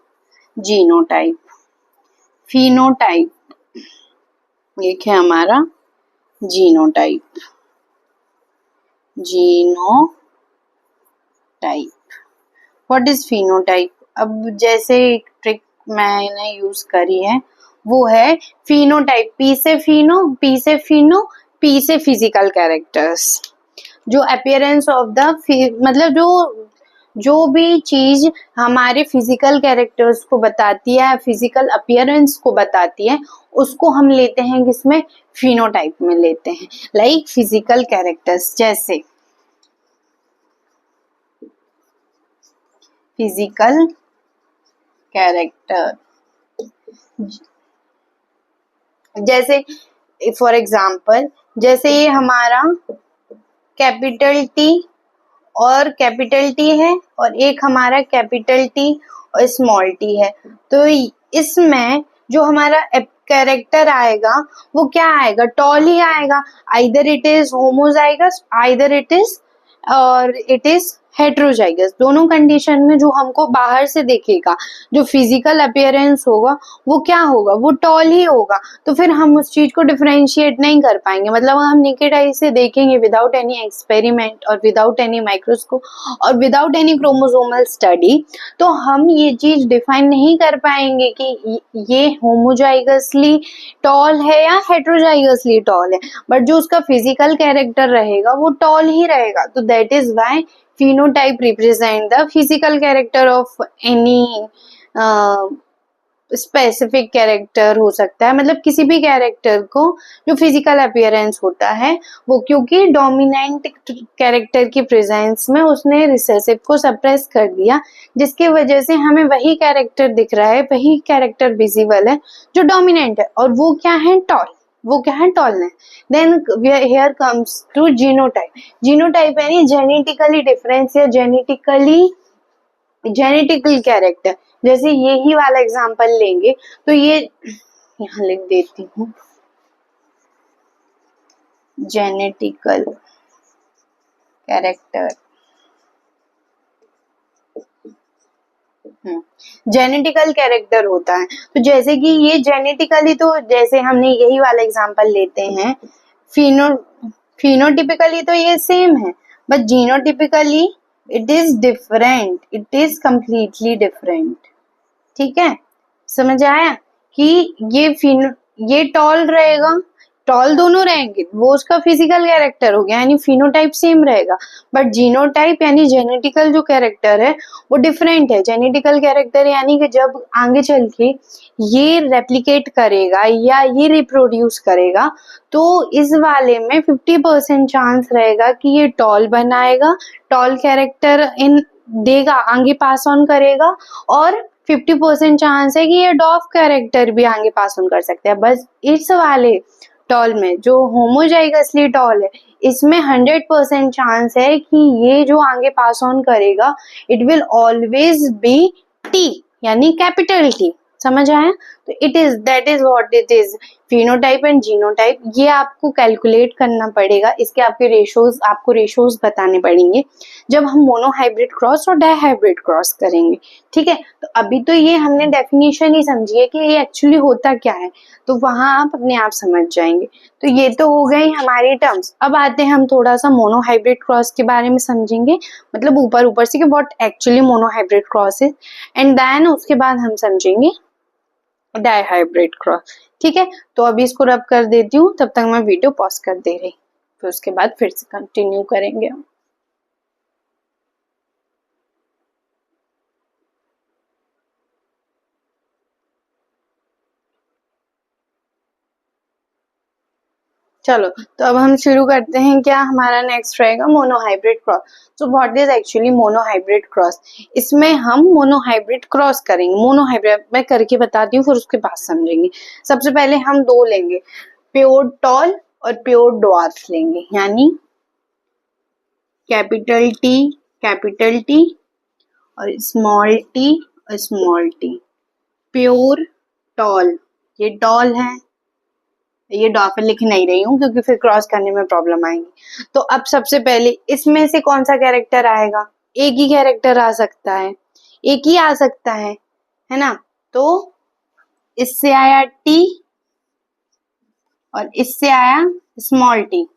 जीनोटाइप। फिनोटाइप एक है हमारा genotype. Genotype, what is phenotype? अब जैसे एक ट्रिक मैंने यूज करी है वो है फिनोटाइप, पी से फिनो, पी से फिनो, पी से फिजिकल कैरेक्टर्स। जो अपियरेंस ऑफ द मतलब जो भी चीज हमारे फिजिकल कैरेक्टर्स को बताती है, फिजिकल अपियरेंस को बताती है, उसको हम लेते हैं किसमें? फिनोटाइप में लेते हैं। लाइक फिजिकल कैरेक्टर्स, जैसे फिजिकल कैरेक्टर, जैसे फॉर एग्जाम्पल जैसे ये हमारा कैपिटल टी और कैपिटल टी है और एक हमारा कैपिटल टी और स्मॉल टी है, तो इसमें जो हमारा कैरेक्टर आएगा वो क्या आएगा? टॉल ही आएगा। Either it is homozygous, either it is और इट इज हेट्रोजाइगस। दोनों कंडीशन में जो हमको बाहर से देखेगा, जो फिजिकल अपीयरेंस होगा वो क्या होगा? वो टॉल ही होगा। तो फिर हम उस चीज को डिफरेंशिएट नहीं कर पाएंगे। मतलब हम नेकेड आई से देखेंगे विदाउट एनी एक्सपेरिमेंट और विदाउट एनी माइक्रोस्कोप और विदाउट एनी क्रोमोसोमल स्टडी, तो हम ये चीज डिफाइन नहीं कर पाएंगे कि ये होमोजाइगसली टॉल है या हेट्रोजाइगसली टॉल है। बट जो उसका फिजिकल कैरेक्टर रहेगा वो टॉल ही रहेगा। तो that is why phenotype represent the physical character of any specific character हो सकता है, मतलब किसी भी कैरेक्टर को जो फिजिकल अपीयरेंस होता है वो, क्योंकि डोमिनेंट कैरेक्टर की प्रेजेंस में उसने रिसेसिव को सप्रेस कर दिया, जिसकी वजह से हमें वही कैरेक्टर दिख रहा है, वही कैरेक्टर विजिबल है जो डोमिनेंट है, और वो क्या है? टॉल। वो क्या है? Tallness. Then here comes to genotype. Genotype यानी जेनेटिकली डिफरेंस या जेनेटिकल कैरेक्टर। जैसे ये ही वाला एग्जांपल लेंगे तो ये यहाँ लिख देती हूँ, जेनेटिकल कैरेक्टर। जेनेटिकल कैरेक्टर होता है, तो जैसे कि ये जेनेटिकली, तो जैसे हमने यही वाला एग्जांपल लेते हैं, फिनोटिपिकली तो ये सेम है, but genotypically it is different, it is completely different. ठीक है, समझ आया कि ये टॉल रहेगा, टॉल दोनों रहेंगे, वो उसका फिजिकल कैरेक्टर हो गया, यानी फिनोटाइप सेम रहेगा, बट जीनोटाइप यानी जेनेटिकल जो कैरेक्टर है वो डिफरेंट है। जेनेटिकल कैरेक्टर यानी कि जब आगे चल के ये रेप्लिकेट करेगा या ये रिप्रोड्यूस करेगा, तो इस वाले में 50% चांस रहेगा कि ये टॉल बनाएगा, टॉल कैरेक्टर इन देगा, आगे पास ऑन करेगा, और 50% चांस है कि ये डॉफ कैरेक्टर भी आगे पास ऑन कर सकते हैं। बस इस वाले टॉल में जो होमोजाइगसली टॉल है, इसमें 100% चांस है कि ये जो आगे पास ऑन करेगा it will always be T, यानी कैपिटल टी। समझ आया? तो it is, that is what it is, phenotype and genotype. ये आपको कैलकुलेट करना पड़ेगा, इसके आपको रेशोज बताने पड़ेंगे जब हम मोनोहाइब्रिड क्रॉस और डाइहाइब्रिड क्रॉस करेंगे। ठीक है, तो अभी तो ये हमने डेफिनेशन ही समझी है कि ये एक्चुअली होता क्या है, तो वहां आप अपने आप समझ जाएंगे। तो ये तो हो गई हमारी टर्म्स। अब आते हैं हम थोड़ा सा मोनोहाइब्रिड क्रॉस के बारे में समझेंगे, मतलब ऊपर ऊपर से कि what actually monohybrid cross is, and then उसके बाद हम समझेंगे डाइहाइब्रिड क्रॉस। ठीक है, तो अभी इसको रब कर देती हूँ, तब तक मैं वीडियो पॉज कर दे रही, फिर उसके बाद फिर से कंटिन्यू करेंगे हम। चलो, तो अब हम शुरू करते हैं। क्या हमारा नेक्स्ट रहेगा? Monohybrid cross. So what is actually monohybrid cross? इसमें हम मोनोहाइब्रिड क्रॉस करेंगे। मोनोहाइब्रिड मैं करके बताती हूँ, फिर उसके बाद समझेंगे। सबसे पहले हम दो लेंगे, प्योर टॉल और प्योर ड्वार्फ लेंगे, यानी कैपिटल टी और स्मॉल टी। प्योर टॉल, ये टॉल है, ये डॉफ लिख नहीं रही हूँ क्योंकि फिर क्रॉस करने में प्रॉब्लम आएगी। तो अब सबसे पहले इसमें से कौन सा कैरेक्टर आएगा? एक ही कैरेक्टर आ सकता है, एक ही आ सकता है ना? तो इससे आया टी और इससे आया स्मॉल टी,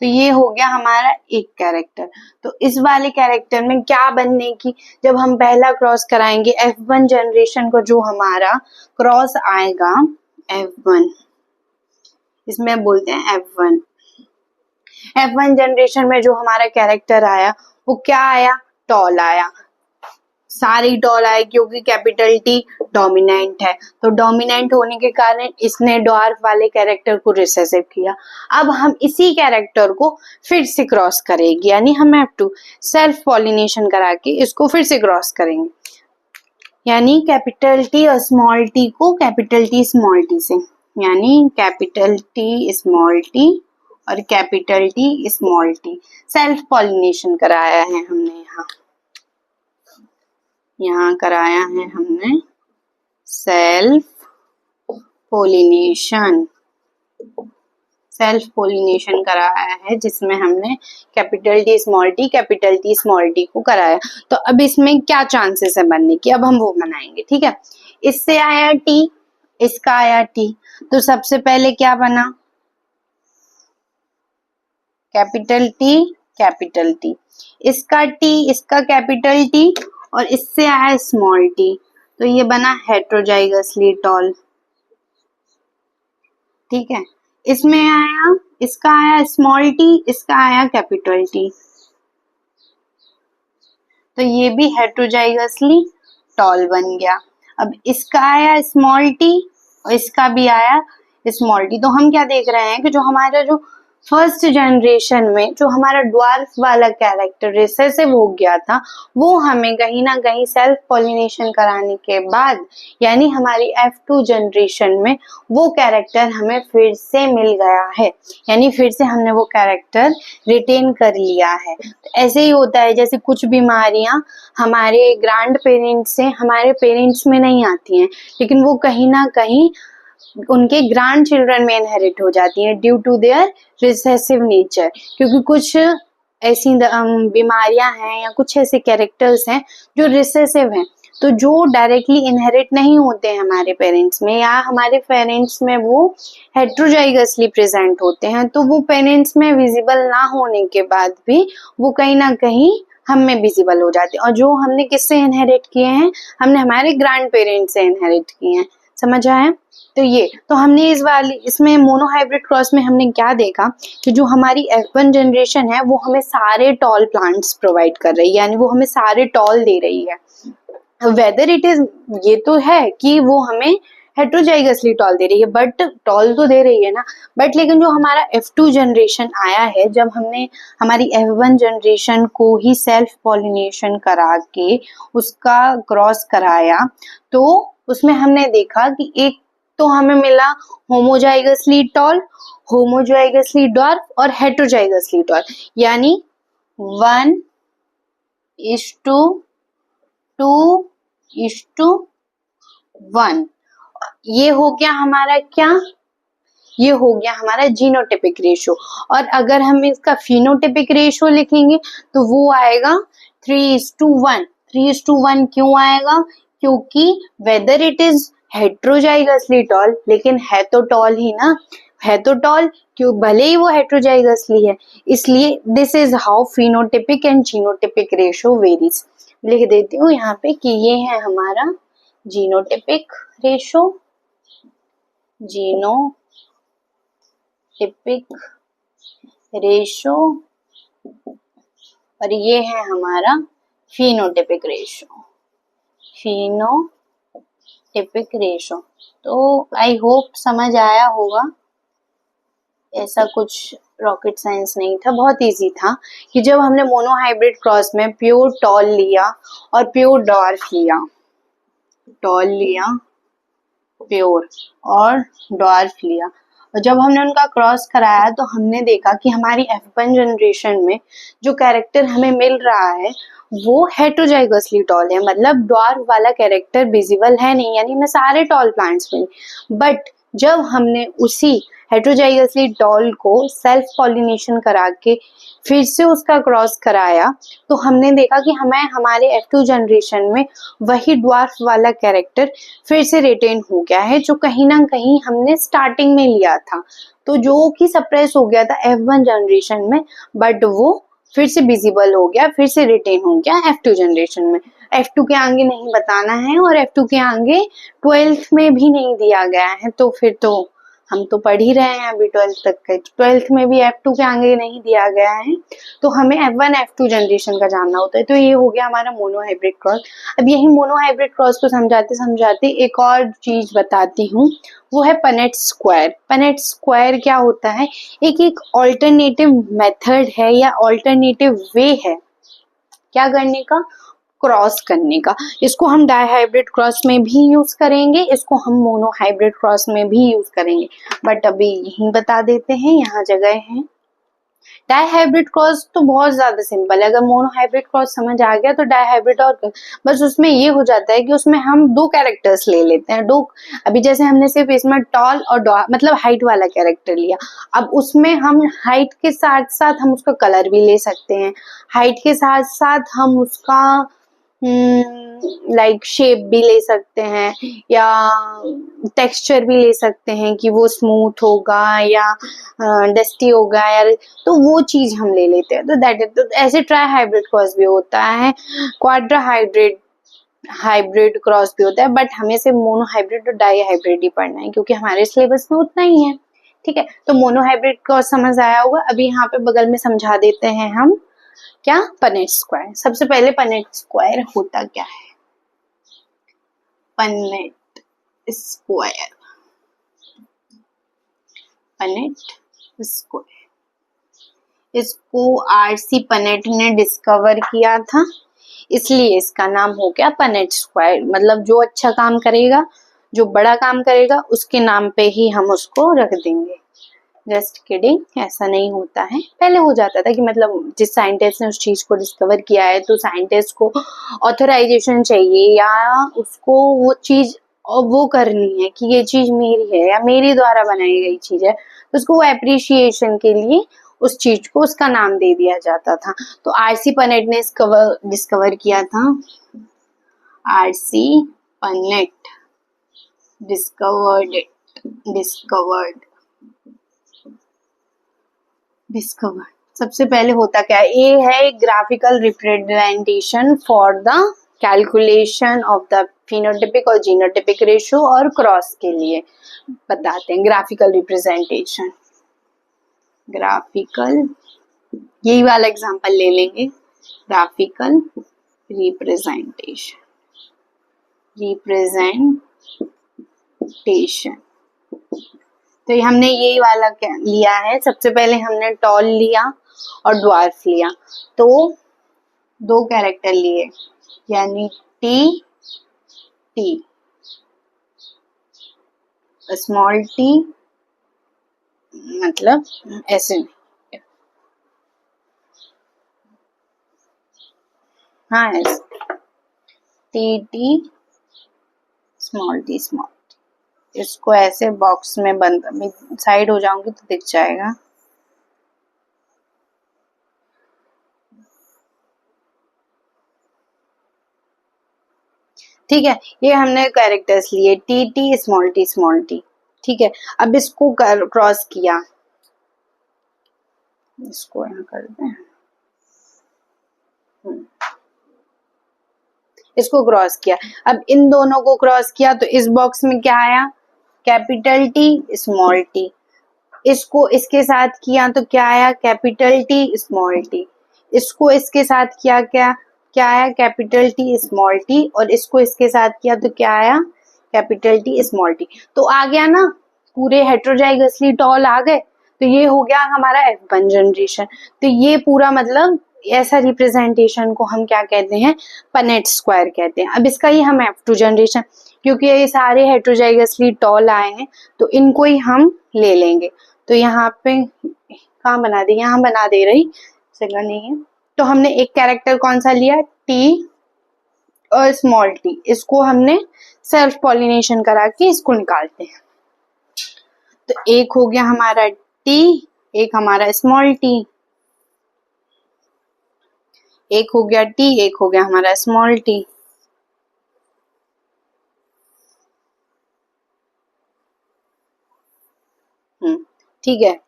तो ये हो गया हमारा एक कैरेक्टर। तो इस वाले कैरेक्टर में क्या बनने की, जब हम पहला क्रॉस कराएंगे F1 जनरेशन को, जो हमारा क्रॉस आएगा F1, इसमें बोलते हैं F1। F1 जनरेशन में जो हमारा कैरेक्टर आया वो क्या आया, टॉल आया, सारी टॉल आए, क्योंकि कैपिटल टी डोमिनेंट है, तो डोमिनेंट होने के कारण इसने ड्वार्फ वाले कैरेक्टर को रिसेसिव किया। अब हम इसी कैरेक्टर को फिर से क्रॉस करेंगे, यानी हम हैव टू सेल्फ पॉलिनेशन करा के इसको फिर से क्रॉस करेंगे, यानी कैपिटल टी और स्मॉल टी को कैपिटल टी स्मॉल टी से, यानी कैपिटल टी स्मॉल टी और capital T small T self pollination कराया है हमने, यहाँ कराया है हमने सेल्फ पोलिनेशन कराया है, जिसमें हमने कैपिटल टी स्मॉल टी को कराया। तो अब इसमें क्या चांसेस है बनने की, अब हम वो बनाएंगे, ठीक है। इससे आया टी, इसका आया टी, तो सबसे पहले क्या बना, कैपिटल टी, इसका टी, इसका कैपिटल टी और इससे आया स्मॉल टी, तो ये बना हेट्रोजाइगसली टॉल, ठीक है। इसमें आया, इसका आया स्मॉल टी, इसका आया कैपिटल टी, तो ये भी हेट्रोजाइगसली टॉल बन गया। अब इसका आया स्मॉल टी और इसका भी आया स्मॉल टी, तो हम क्या देख रहे हैं कि जो हमारा जो फर्स्ट जनरेशन में जो हमारा ड्वार्फ वाला कैरेक्टर रिसेसिव हो गया था, वो हमें कहीं ना कहीं सेल्फ पॉलिनेशन कराने के बाद, यानी हमारी F2 जनरेशन में वो कैरेक्टर हमें फिर से मिल गया है, यानी फिर से हमने वो कैरेक्टर रिटेन कर लिया है। तो ऐसे ही होता है, जैसे कुछ बीमारियां हमारे ग्रैंड पेरेंट्स से हमारे पेरेंट्स में नहीं आती हैं, लेकिन वो कहीं ना कहीं उनके ग्रैंड चिल्ड्रन में इनहेरिट हो जाती हैं due to their recessive nature, क्योंकि कुछ ऐसी बीमारियां हैं या कुछ ऐसे कैरेक्टर्स हैं जो रिसेसिव हैं, तो जो डायरेक्टली इनहेरिट नहीं होते हैं हमारे पेरेंट्स में, या हमारे पेरेंट्स में वो हेट्रोजाइगसली प्रेजेंट होते हैं, तो वो पेरेंट्स में विजिबल ना होने के बाद भी वो कहीं ना कहीं हम में विजिबल हो जाते हैं। और जो हमने किससे इनहेरिट किए हैं, हमने हमारे ग्रैंड पेरेंट्स से इनहेरिट किए हैं, समझ आया। तो ये तो हमने इसमें मोनोहाइब्रिड क्रॉस में हमने क्या देखा कि जो हमारी F1 जनरेशन है वो हमें सारे टॉल प्लांट्स प्रोवाइड कर रही है, यानी वो हमें सारे टॉल दे रही है। वेदर इट इज, ये तो है कि वो हमें हेट्रोजाइगसली टॉल दे रही है, बट टॉल तो दे रही है ना, बट लेकिन जो हमारा F2 जनरेशन आया है, जब हमने हमारी F1 जनरेशन को ही सेल्फ पॉलिनेशन करा के उसका क्रॉस कराया, तो उसमें हमने देखा कि एक तो हमें मिला होमोजाइगसली टॉल, होमोजाइगसली ड्वार्फ और हेट्रोजाइगसली टॉल, यानी 1:2:1। ये हो गया हमारा क्या, ये हो गया हमारा जीनोटिपिक रेशो। और अगर हम इसका फिनोटिपिक रेशो लिखेंगे तो वो आएगा 3:1। 3:1 क्यों आएगा, क्योंकि वेदर इट इज हेट्रोजाइगसली टॉल, लेकिन है तो टॉल ही ना, है तो टॉल, क्यों भले ही वो हेट्रोजाइगसली है, इसलिए this is how phenotypic and genotypic ratio varies. लिख देती हूँ यहाँ पे कि ये है हमारा जीनोटिपिक रेशो, जीनोटिपिक रेशो, और ये है हमारा फिनोटिपिक रेशो, फिनोटिपिक रेशो। तो आई होप समझ आया होगा, ऐसा कुछ रॉकेट साइंस नहीं था, बहुत इजी था कि जब हमने मोनोहाइब्रिड क्रॉस में प्योर टॉल लिया और प्योर ड्वार्फ लिया, टॉल लिया प्योर और ड्वार्फ लिया, और जब हमने उनका क्रॉस कराया तो हमने देखा कि हमारी F1 जनरेशन में जो कैरेक्टर हमें मिल रहा है वो हेट्रोजाइगसली टॉल है, मतलब ड्वार्फ वाला कैरेक्टर विजिबल है नहीं, यानी हमें सारे टॉल प्लांट्स मिले, बट जब हमने उसी हेट्रोजाइगसली टॉल को सेल्फ पॉलिनेशन करा के फिर से उसका क्रॉस कराया तो हमने देखा कि हमें हमारे F2 जनरेशन में वही ड्वार्फ वाला कैरेक्टर फिर से रिटेन हो गया है जो कहीं ना कहीं हमने स्टार्टिंग में लिया था, तो जो कि सप्रेस हो गया था F1 जनरेशन में, बट वो फिर से विजिबल हो गया, फिर से रिटेन हो गया F2 जनरेशन में। F2 के आगे नहीं बताना है और F2 के आगे 12th में भी नहीं दिया गया है, तो फिर तो हम तो पढ़ ही रहे हैं अभी 12th तक के, 12th में भी F2 के आगे नहीं दिया गया है, तो हमें F1 F2 जनरेशन का जानना होता है। तो ये हो गया हमारा मोनोहाइब्रिड क्रॉस। अब यही मोनोहाइब्रिड क्रॉस को समझाते समझाते एक और चीज बताती हूँ, वो है पनेट स्क्वायर। पनेट स्क्वायर क्या होता है, एक ऑल्टरनेटिव मेथड है या ऑल्टरनेटिव वे है क्या करने का, क्रॉस करने का। इसको हम डाईहाइब्रिड क्रॉस में भी यूज करेंगे, इसको हम मोनोहाइब्रिड क्रॉस में भी यूज करेंगे, बट अभी यही बता देते हैं, यहाँ जगह है। डाईहाइब्रिड क्रॉस तो बहुत ज्यादा सिंपल है, अगर मोनोहाइब्रिड क्रॉस समझ आ गया तो डाईहाइब्रिड और बस उसमें ये हो जाता है कि उसमें हम दो कैरेक्टर्स ले लेते हैं, दो। अभी जैसे हमने सिर्फ इसमें टॉल और मतलब हाइट वाला कैरेक्टर लिया, अब उसमें हम हाइट के साथ साथ हम उसका कलर भी ले सकते हैं, हाइट के साथ साथ हम उसका लाइक शेप भी ले सकते हैं या टेक्सचर भी ले सकते हैं कि वो स्मूथ होगा या डस्टी होगा यार, तो वो चीज हम ले लेते हैं। तो दैट इज, तो ऐसे ट्राई हाइब्रिड क्रॉस भी होता है, क्वाड्रा हाइब्रिड क्रॉस भी होता है, बट हमें सिर्फ मोनो हाइब्रिड और डाई हाइब्रिड ही पढ़ना है क्योंकि हमारे सिलेबस में उतना ही है। ठीक है, तो मोनो हाइब्रिड क्रॉस समझ आया होगा। अभी यहाँ पे बगल में समझा देते हैं हम क्या, पनेट स्क्वायर। सबसे पहले पनेट स्क्वायर होता क्या है, पनेट स्क्वायर, पनेट स्क्वायर, इसको आरसी पनेट ने डिस्कवर किया था, इसलिए इसका नाम हो गया पनेट स्क्वायर। मतलब जो अच्छा काम करेगा, जो बड़ा काम करेगा, उसके नाम पे ही हम उसको रख देंगे। जस्ट किडिंग, ऐसा नहीं होता है। पहले हो जाता था कि मतलब जिस साइंटिस्ट ने उस चीज को डिस्कवर किया है तो साइंटिस्ट को ऑथराइजेशन चाहिए या उसको वो चीज वो करनी है कि ये चीज मेरी है या मेरे द्वारा बनाई गई चीज है, तो उसको वो एप्रिशिएशन के लिए उस चीज को उसका नाम दे दिया जाता था। तो आरसी पनेट ने डिस्कवर किया था, आरसी पनेट डिस्कवर्ड सबसे पहले होता क्या है, ए है graphical representation for the calculation of the phenotypic और जीनोटिपिक रेशियो और क्रॉस के लिए बताते हैं। ग्राफिकल रिप्रेजेंटेशन, ग्राफिकल, यही वाला एग्जांपल ले लेंगे, ग्राफिकल रिप्रेजेंटेशन, तो हमने यही वाला लिया है। सबसे पहले हमने टॉल लिया और ड्वार्फ लिया, तो दो कैरेक्टर लिए, यानी टी स्मॉल टी, मतलब ऐसे नहीं, हाँ ऐसे टी स्मॉल टी, इसको ऐसे बॉक्स में बंद, साइड हो जाऊंगी तो दिख जाएगा। ठीक है, ये हमने कैरेक्टर्स लिए टी स्मॉल टी। ठीक है, अब इसको क्रॉस किया, इसको यहाँ कर दें, इसको क्रॉस किया। अब इन दोनों को क्रॉस किया तो इस बॉक्स में क्या आया, कैपिटल टी स्मॉल टी। इसको इसके साथ किया तो क्या आया, कैपिटल टी स्मॉल टी। इसको इसके साथ किया, क्या आया, कैपिटल टी स्मॉल टी। और इसको इसके साथ किया तो क्या आया, कैपिटल टी स्मॉल टी। तो आ गया ना, पूरे हेट्रोजाइगसली टॉल आ गए, तो ये हो गया हमारा F1 जनरेशन। तो ये पूरा मतलब ऐसा रिप्रेजेंटेशन को हम क्या कहते हैं, पनेट स्क्वायर कहते हैं। अब इसका ही हम F2 जनरेशन, क्योंकि ये सारे हेट्रोजाइगसली टॉल आए हैं तो इनको ही हम ले लेंगे। तो यहाँ पे कहाँ बना दे, यहाँ बना दे रही, जगह नहीं है। तो हमने एक कैरेक्टर कौन सा लिया, टी और स्मॉल टी, इसको हमने सेल्फ पॉलिनेशन करा के इसको निकालते हैं। तो एक हो गया हमारा टी, एक हमारा स्मॉल टी, एक हो गया टी, एक हो गया हमारा स्मॉल टी। ठीक है,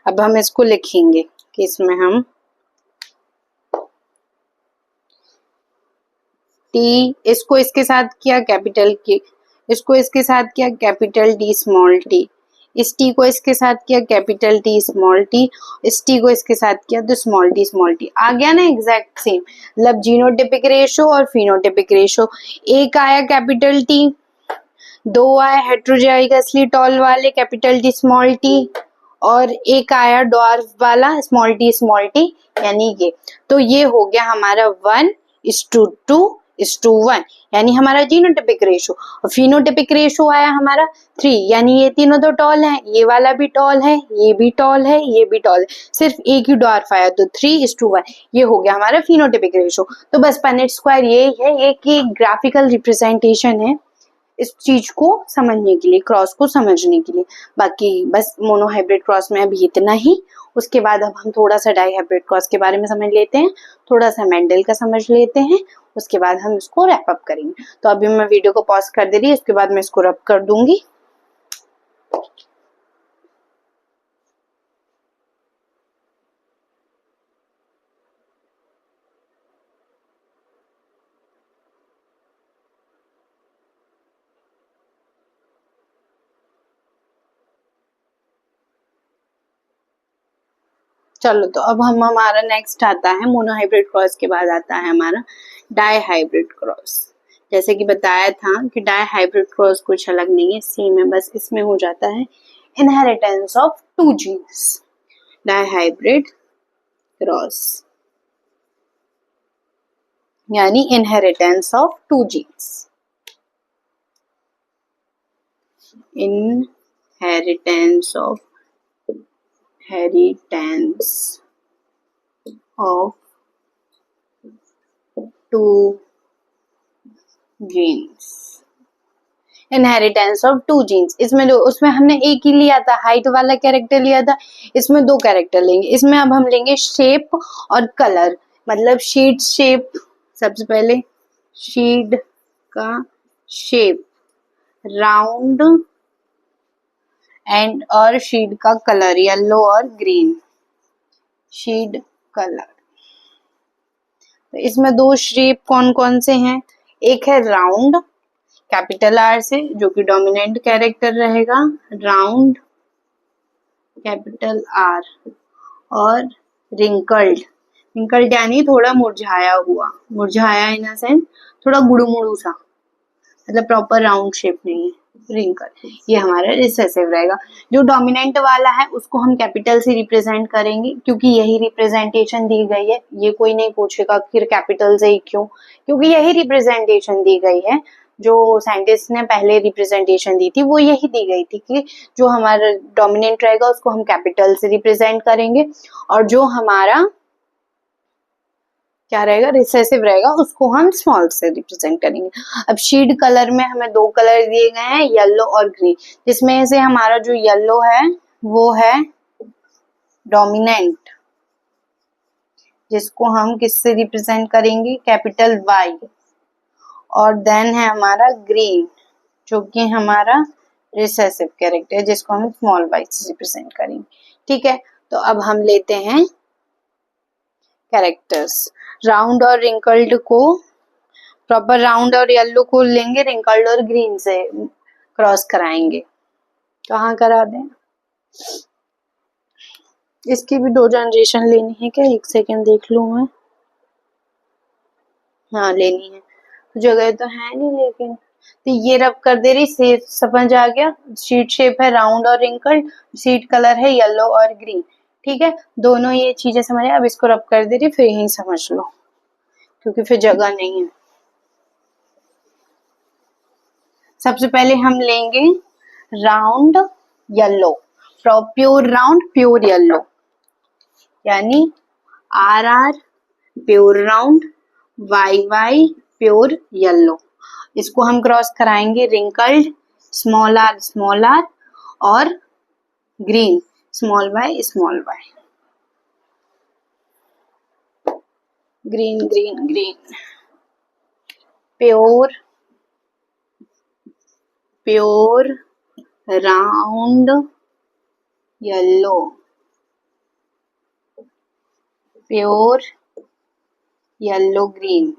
अब हम इसको लिखेंगे कि इसमें हम टी, इसको इसके साथ किया कैपिटल की, इसको इसके साथ किया कैपिटल टी स्मॉल टी, इस टी को इसके साथ किया कैपिटल टी स्मॉल टी, इस टी को इसके साथ किया तो स्मॉल टी आ गया ना, एग्जैक्ट सेम। मतलब जीनोटिपिक रेशो और फिनोटिपिक रेशो, एक आया कैपिटल टी, दो आए हेट्रोजाइगसली टॉल वाले कैपिटल टी स्मॉल टी, और एक आया डॉर्फ वाला स्मॉल टी यानी ये। तो ये हो गया हमारा 1:2:1 यानी हमारा जीनोटिपिक रेशो। और फिनोटिपिक रेशो आया हमारा 3 यानी ये तीनों तो टॉल हैं, ये वाला भी टॉल है, ये भी टॉल है, ये भी टॉल है, सिर्फ एक ही डॉर्फ आया तो 3:1। ये हो गया हमारा फिनोटिपिक रेशो। तो बस पनेट स्क्वायर यही है, एक ग्राफिकल रिप्रेजेंटेशन है इस चीज को समझने के लिए, क्रॉस को समझने के लिए। बाकी बस मोनोहाइब्रिड क्रॉस में अभी इतना ही। उसके बाद अब हम थोड़ा सा डाईहाइब्रिड क्रॉस के बारे में समझ लेते हैं, थोड़ा सा मेंडल का समझ लेते हैं, उसके बाद हम इसको रैप अप करेंगे। तो अभी मैं वीडियो को पॉज कर दे रही, उसके बाद मैं इसको रैप कर दूंगी। चलो, तो अब हम हमारा नेक्स्ट आता है मोनोहाइब्रिड क्रॉस के बाद आता है हमारा डाईहाइब्रिड क्रॉस। जैसे कि बताया था कि डाईहाइब्रिड क्रॉस कुछ अलग नहीं है, सेम है, बस इसमें हो जाता है inheritance of 2 genes. Dihybrid cross यानी inheritance of 2 genes. Inheritance of two genes। Inheritance of 2 genes, इसमें दो, उसमें हमने एक ही लिया था, हाइट वाला कैरेक्टर लिया था, इसमें 2 कैरेक्टर लेंगे। इसमें अब हम लेंगे शेप और कलर, मतलब शीट शेप। सबसे पहले शीट का शेप राउंड एंड और शीट का कलर येलो और ग्रीन, शीट कलर। तो इसमें 2 शेप कौन कौन से हैं, एक है राउंड कैपिटल आर से, जो कि डोमिनेंट कैरेक्टर रहेगा, राउंड कैपिटल आर, और रिंकल्ड, रिंकल्ड यानी थोड़ा मुरझाया हुआ, मुरझाया इन द सेंस थोड़ा गुड़मुड़ू सा, मतलब प्रॉपर राउंड शेप नहीं है, रिंकल। ये हमारा रिसेसिव रहेगा। जो डोमिनेंट वाला है उसको हम कैपिटल से रिप्रेजेंट करेंगे, क्योंकि यही रिप्रेजेंटेशन दी गई है। ये कोई नहीं पूछेगा कि कैपिटल से ही क्यों, क्योंकि यही रिप्रेजेंटेशन दी गई है। जो साइंटिस्ट ने पहले रिप्रेजेंटेशन दी थी वो यही दी गई थी कि जो हमारा डोमिनेंट रहेगा उसको हम कैपिटल से रिप्रेजेंट करेंगे, और जो हमारा क्या रहेगा, रिसेसिव रहेगा, उसको हम स्मॉल से रिप्रेजेंट करेंगे। अब शीड कलर में हमें 2 कलर दिए गए हैं, येलो और ग्रीन, जिसमें से हमारा जो येलो है वो है डोमिनेंट, जिसको हम किससे रिप्रेजेंट करेंगे, कैपिटल वाई, और देन है हमारा ग्रीन जो कि हमारा रिसेसिव कैरेक्टर है, जिसको हम स्मॉल वाई से रिप्रेजेंट करेंगे। ठीक है, तो अब हम लेते हैं कैरेक्टर्स। राउंड और रिंकल्ड को, प्रॉपर राउंड और येलो को लेंगे, रिंकल्ड और ग्रीन से क्रॉस कराएंगे। कहाँ करा दें, इसकी भी 2 जनरेशन लेनी है क्या, 1 सेकेंड देख लूं मैं। हाँ लेनी है, जगह तो है नहीं, लेकिन तो ये रब कर दे रही, से समझ आ गया। शीट शेप है राउंड और रिंकल्ड, शीट कलर है येलो और ग्रीन। ठीक है, दोनों ये चीजें समझ आए। अब इसको रब कर दे रही, फिर यही समझ लो, क्योंकि फिर जगह नहीं है। सबसे पहले हम लेंगे round yellow, pure round pure yellow, यानी R R pure round, Y Y pure yellow. इसको हम क्रॉस कराएंगे रिंकल्ड स्मॉल आर और green, small y, small y, green, green, green, pure, round, yellow, pure, yellow, green,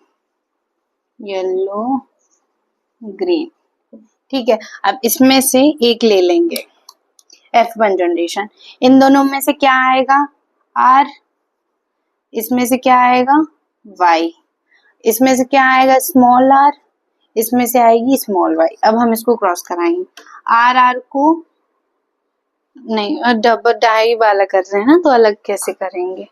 ठीक है। अब इसमें से एक ले लेंगे F1 जनरेशन, इन दोनों में से क्या आएगा R, इसमें से क्या आएगा Y, इसमें से क्या आएगा स्मॉल r, इसमें से आएगी स्मॉल y। अब हम इसको क्रॉस कराएंगे, आर आर को नहीं, डबल डाई वाला कर रहे हैं ना, तो अलग कैसे करेंगे,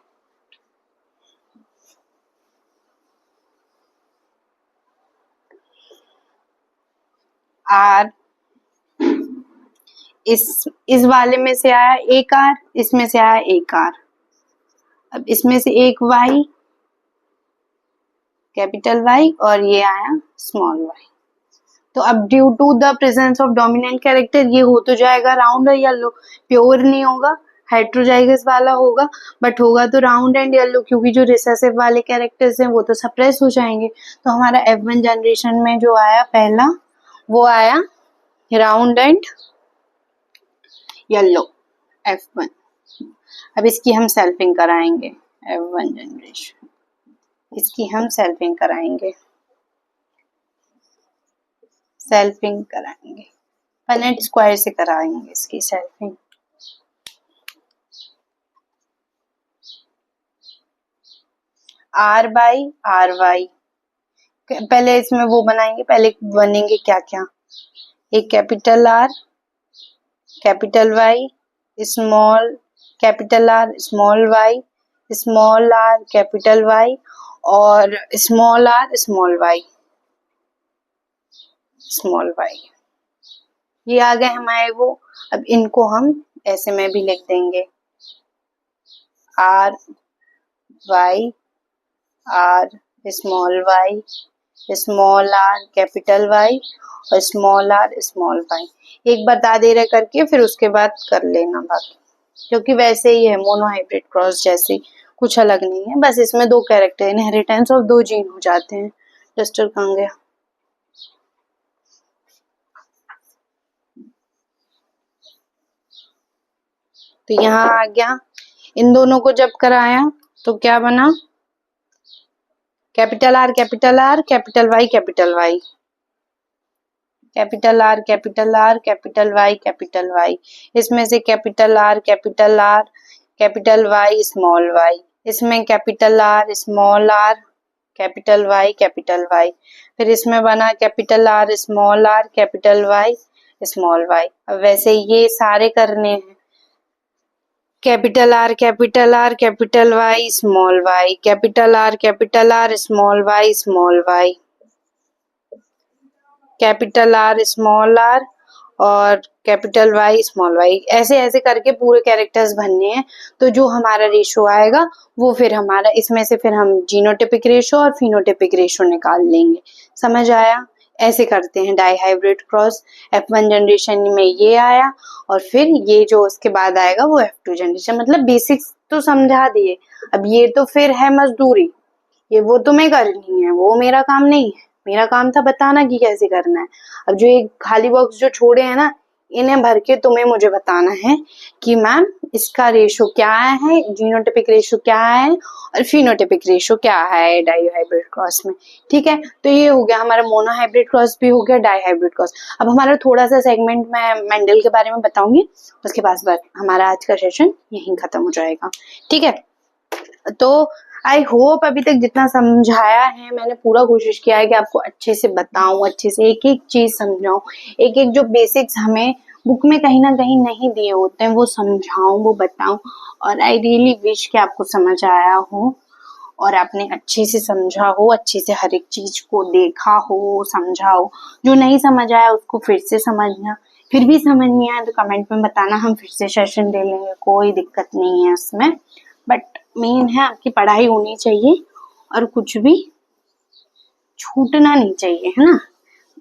आर इस वाले में से आया एक आर, इसमें से आया एक आर, अब इसमें से एक y, कैपिटल Y, और ये आया स्मॉल y। तो अब due to the presence of dominant character ये हो तो जाएगा राउंड और येलो, प्योर नहीं होगा, हेट्रोजाइगस वाला होगा, बट होगा तो राउंड एंड येलो, क्योंकि जो रिसेसिव वाले कैरेक्टर्स हैं वो तो सप्रेस हो जाएंगे। तो हमारा F1 जनरेशन में जो आया पहला वो आया राउंड एंड येलो, F1। अब इसकी हम सेल्फिंग कराएंगे, F1 जनरेशन, इसकी हम सेल्फिंग कराएंगे, पनेट स्क्वायर से कराएंगे इसकी selfing. R by R Y, पहले इसमें वो बनाएंगे, पहले बनेंगे क्या क्या, एक capital R, capital Y, small capital R, small Y, small r capital Y, और small r small y, small y, ये आ गए हमारे वो। अब इनको हम ऐसे में भी लिख देंगे, r y, r small y, small r capital Y, और स्मॉल r स्मॉल y। एक बता दे रहे करके, फिर उसके बाद कर लेना बाकी, क्योंकि वैसे ही है मोनोहाइब्रिड क्रॉस जैसे, कुछ अलग नहीं है, बस इसमें दो कैरेक्टर इनहेरिटेंस ऑफ दो जीन हो जाते हैं। डस्टर कहाँ गया, तो यहाँ आ गया। इन दोनों को जब कराया तो क्या बना, capital R capital R, capital Y capital Y, capital R capital R, capital Y capital Y, इसमें से capital R capital R, capital Y small y, इसमें capital R small r, capital Y capital Y, फिर इसमें बना capital R small r, capital Y small y। अब वैसे ये सारे करने हैं, capital R capital R, capital Y small y, capital R capital R small y small y, capital R small r, और कैपिटल Y स्मॉल y, ऐसे ऐसे करके पूरे कैरेक्टर्स बनने हैं। तो जो हमारा रेशो आएगा वो फिर हमारा, इसमें से फिर हम जीनोटिपिक रेशो और फिनोटिपिक रेशो निकाल लेंगे। समझ आया, ऐसे करते हैं die hybrid cross. F1 generation में ये आया, और फिर ये जो उसके बाद आएगा वो F2 जनरेशन। मतलब बेसिक्स तो समझा दिए, अब ये तो फिर है मजदूरी, ये वो तुम्हें करनी है, वो मेरा काम नहीं है, मेरा काम था बताना कि कैसे करना है। अब जो ये खाली बॉक्स जो छोड़े हैं ना, इन्हें भर के तुम्हें मुझे बताना है कि मैम इसका रेशो क्या है, जीनोटिपिक रेशो क्या है, और फिनोटिपिक रेशो क्या है डाई हाइब्रिड क्रॉस में। ठीक है, तो ये हो गया हमारा मोनो हाइब्रिड क्रॉस भी हो गया, डाई हाइब्रिड क्रॉस। अब हमारा थोड़ा सा सेगमेंट मैं मेंडल के बारे में बताऊंगी, उसके बाद हमारा आज का सेशन यहीं खत्म हो जाएगा। ठीक है, तो आई होप अभी तक जितना समझाया है मैंने पूरा कोशिश किया है कि आपको अच्छे से बताऊं, अच्छे से एक एक चीज समझाऊं, एक एक जो बेसिक्स हमें बुक में कहीं ना कहीं नहीं दिए होते हैं वो समझाऊं, वो बताऊं। और आई रियली विश कि आपको समझ आया हो और आपने अच्छे से समझा हो, अच्छे से हर एक चीज को देखा हो, समझा हो। जो नहीं समझ आया उसको फिर से समझना, फिर भी समझ नहीं आया तो कमेंट में बताना, हम फिर से सेशन ले लेंगे, कोई दिक्कत नहीं है उसमें। बट मेन है आपकी पढ़ाई होनी चाहिए और कुछ भी छूटना नहीं चाहिए, है ना।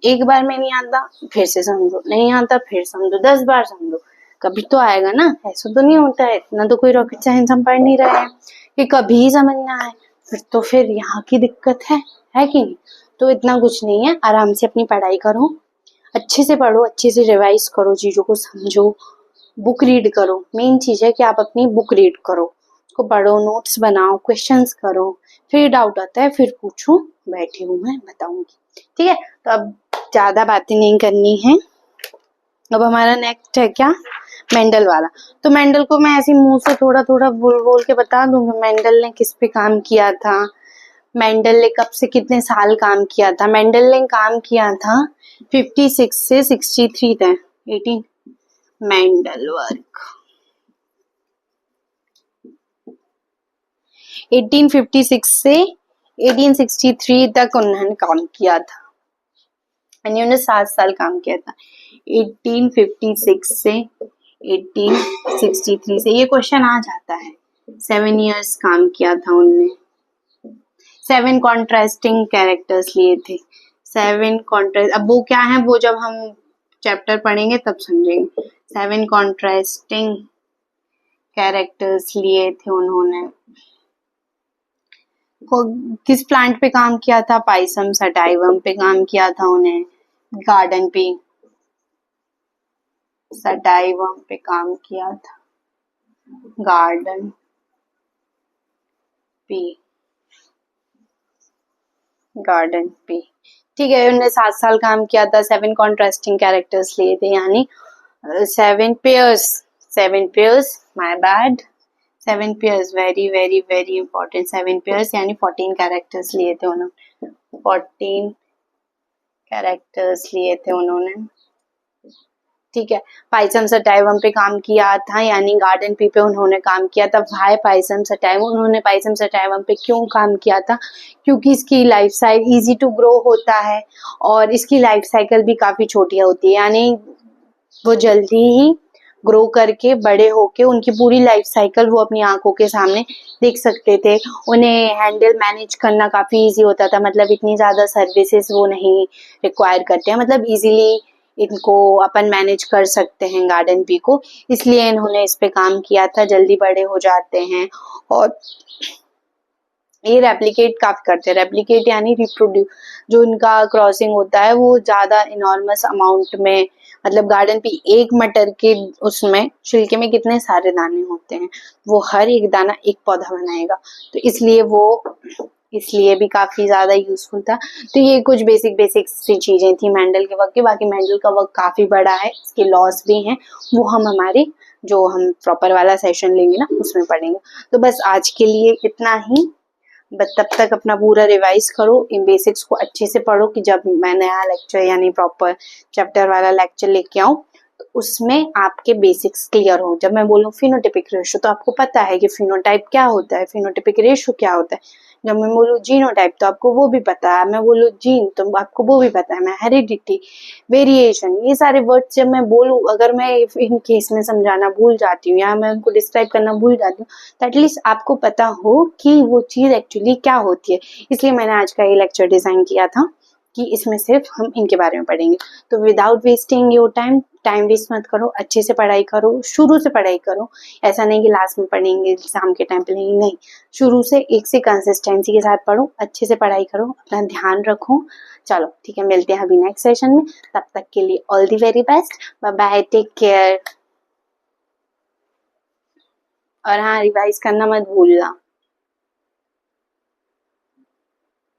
एक बार में नहीं आता फिर से समझो, नहीं आता फिर समझो, 10 बार समझो, कभी तो आएगा ना, ऐसा तो नहीं होता है, इतना तो कोई रॉकेट साइंस हम पढ़ नहीं रहे हैं कि कभी ही समझ ना आए। फिर यहाँ की दिक्कत है कि नहीं? तो इतना कुछ नहीं है, आराम से अपनी पढ़ाई करो, अच्छे से पढ़ो, अच्छे से रिवाइज करो, चीज़ों को समझो, बुक रीड करो। मेन चीज़ है कि आप अपनी बुक रीड करो, उसको पढ़ो, नोट्स बनाओ, क्वेश्चंस करो, फिर डाउट आता है फिर पूछो, बैठी हूँ मैं बताऊंगी। ठीक है, तो अब ज़्यादा बातें नहीं करनी है। अब हमारा नेक्स्ट है क्या, मेंडल वाला। तो मेंडल को मैं ऐसे मुंह से थोड़ा थोड़ा बोल बोल के बता दूंगी, मेंडल ने किस पे काम किया था, मेंडल ने कब से कितने साल काम किया था। मेंडल ने काम किया था 56 से 63 तक, 18 मेंडल वर्क 1856 से 1863 तक उन्होंने काम किया था, उन्होंने 7 साल काम किया था 1856 से 1863 से। ये क्वेश्चन आ जाता है, 7 इयर्स काम किया था उनने। 7 कॉन्ट्रास्टिंग कैरेक्टर्स लिए थे, 7 कॉन्ट्रास्ट, अब वो क्या है वो जब हम चैप्टर पढ़ेंगे तब समझेंगे। 7 कॉन्ट्रास्टिंग कैरेक्टर्स लिए थे उन्होंने। किस प्लांट पे काम किया था, पाइसम सटाइवम पे काम किया था उन्हें, गार्डन पे सटाइवम पे काम किया था, गार्डन पे, गार्डन पे। ठीक है, उन्होंने 7 साल काम किया था, 7 कॉन्ट्रास्टिंग कैरेक्टर्स लिए थे, यानी 7 pairs, 7 pairs, my bad, 7 pairs, very very very important, 7 pairs यानी 14 कैरेक्टर्स लिए थे उन्होंने, 14 कैरेक्टर्स लिए थे उन्होंने। ठीक है, पाइसम सटाइवम पे काम किया था, यानी गार्डन पी पे उन्होंने काम किया था। वाई पाइसम सटाइवम, उन्होंने पाइसम सटाइवम पे क्यों काम किया था, क्योंकि इसकी life cycle easy to grow होता है और इसकी लाइफ साइकिल भी काफी छोटी होती है, यानी वो जल्दी ही ग्रो करके बड़े होके उनकी पूरी लाइफ साइकिल वो अपनी आंखों के सामने देख सकते थे। उन्हें हैंडल मैनेज करना काफी इजी होता था, मतलब इतनी ज्यादा सर्विसेज वो नहीं रिक्वायर करते हैं, मतलब इजीली इनको अपन मैनेज कर सकते हैं गार्डन बी को, इसलिए इन्होंने इस पे काम किया था, जल्दी बड़े हो जाते हैं और ये रेप्लिकेट काफी करते हैं। रेप्लिकेट यानी रिप्रोड्यूस, जो इनका क्रॉसिंग होता है वो ज्यादा इनॉर्मस अमाउंट में, मतलब गार्डन पे एक मटर के उसमें छिलके में कितने सारे दाने होते हैं, वो हर एक दाना एक पौधा बनाएगा, तो इसलिए भी काफी ज्यादा यूजफुल था। तो ये कुछ बेसिक बेसिक सी चीजें थी मेंडल के वर्क की। बाकी मेंडल का वर्क काफी बड़ा है, इसके लॉस भी हैं, वो हम हमारे जो हम प्रॉपर वाला सेशन लेंगे ना उसमें पढ़ेंगे। तो बस आज के लिए इतना ही, बस तब तक अपना पूरा रिवाइज करो, इन बेसिक्स को अच्छे से पढ़ो कि जब मैं नया लेक्चर यानी प्रॉपर चैप्टर वाला लेक्चर लेके आऊँ तो उसमें आपके बेसिक्स क्लियर हो। जब मैं बोलूँ फिनोटाइपिक रेशो तो आपको पता है कि फिनोटाइप क्या होता है, फिनोटाइपिक रेशो क्या होता है। जब मैं बोलूँ जीनोटाइप तो आपको वो भी पता है, मैं बोलूँ जीन तो आपको वो भी पता है, मैं हेरिडिटी, वेरिएशन, ये सारे वर्ड्स जब मैं बोलूँ, अगर मैं इन केस में समझाना भूल जाती हूँ या मैं उनको डिस्क्राइब करना भूल जाती हूँ तो एटलीस्ट आपको पता हो कि वो चीज़ एक्चुअली क्या होती है। इसलिए मैंने आज का ये लेक्चर डिज़ाइन किया था कि इसमें सिर्फ हम इनके बारे में पढ़ेंगे। तो without wasting your time waste मत करो, अच्छे से पढ़ाई करो, शुरू से पढ़ाई करो। ऐसा नहीं कि लास्ट में पढ़ेंगे एग्जाम के टाइम पे, नहीं, शुरू से एक से कंसिस्टेंसी के साथ पढ़ो, अच्छे से पढ़ाई करो, अपना ध्यान रखो। चलो ठीक है, मिलते हैं अभी नेक्स्ट सेशन में, तब तक के लिए all the very best, bye bye, take care. और हाँ, रिवाइज करना मत भूलना।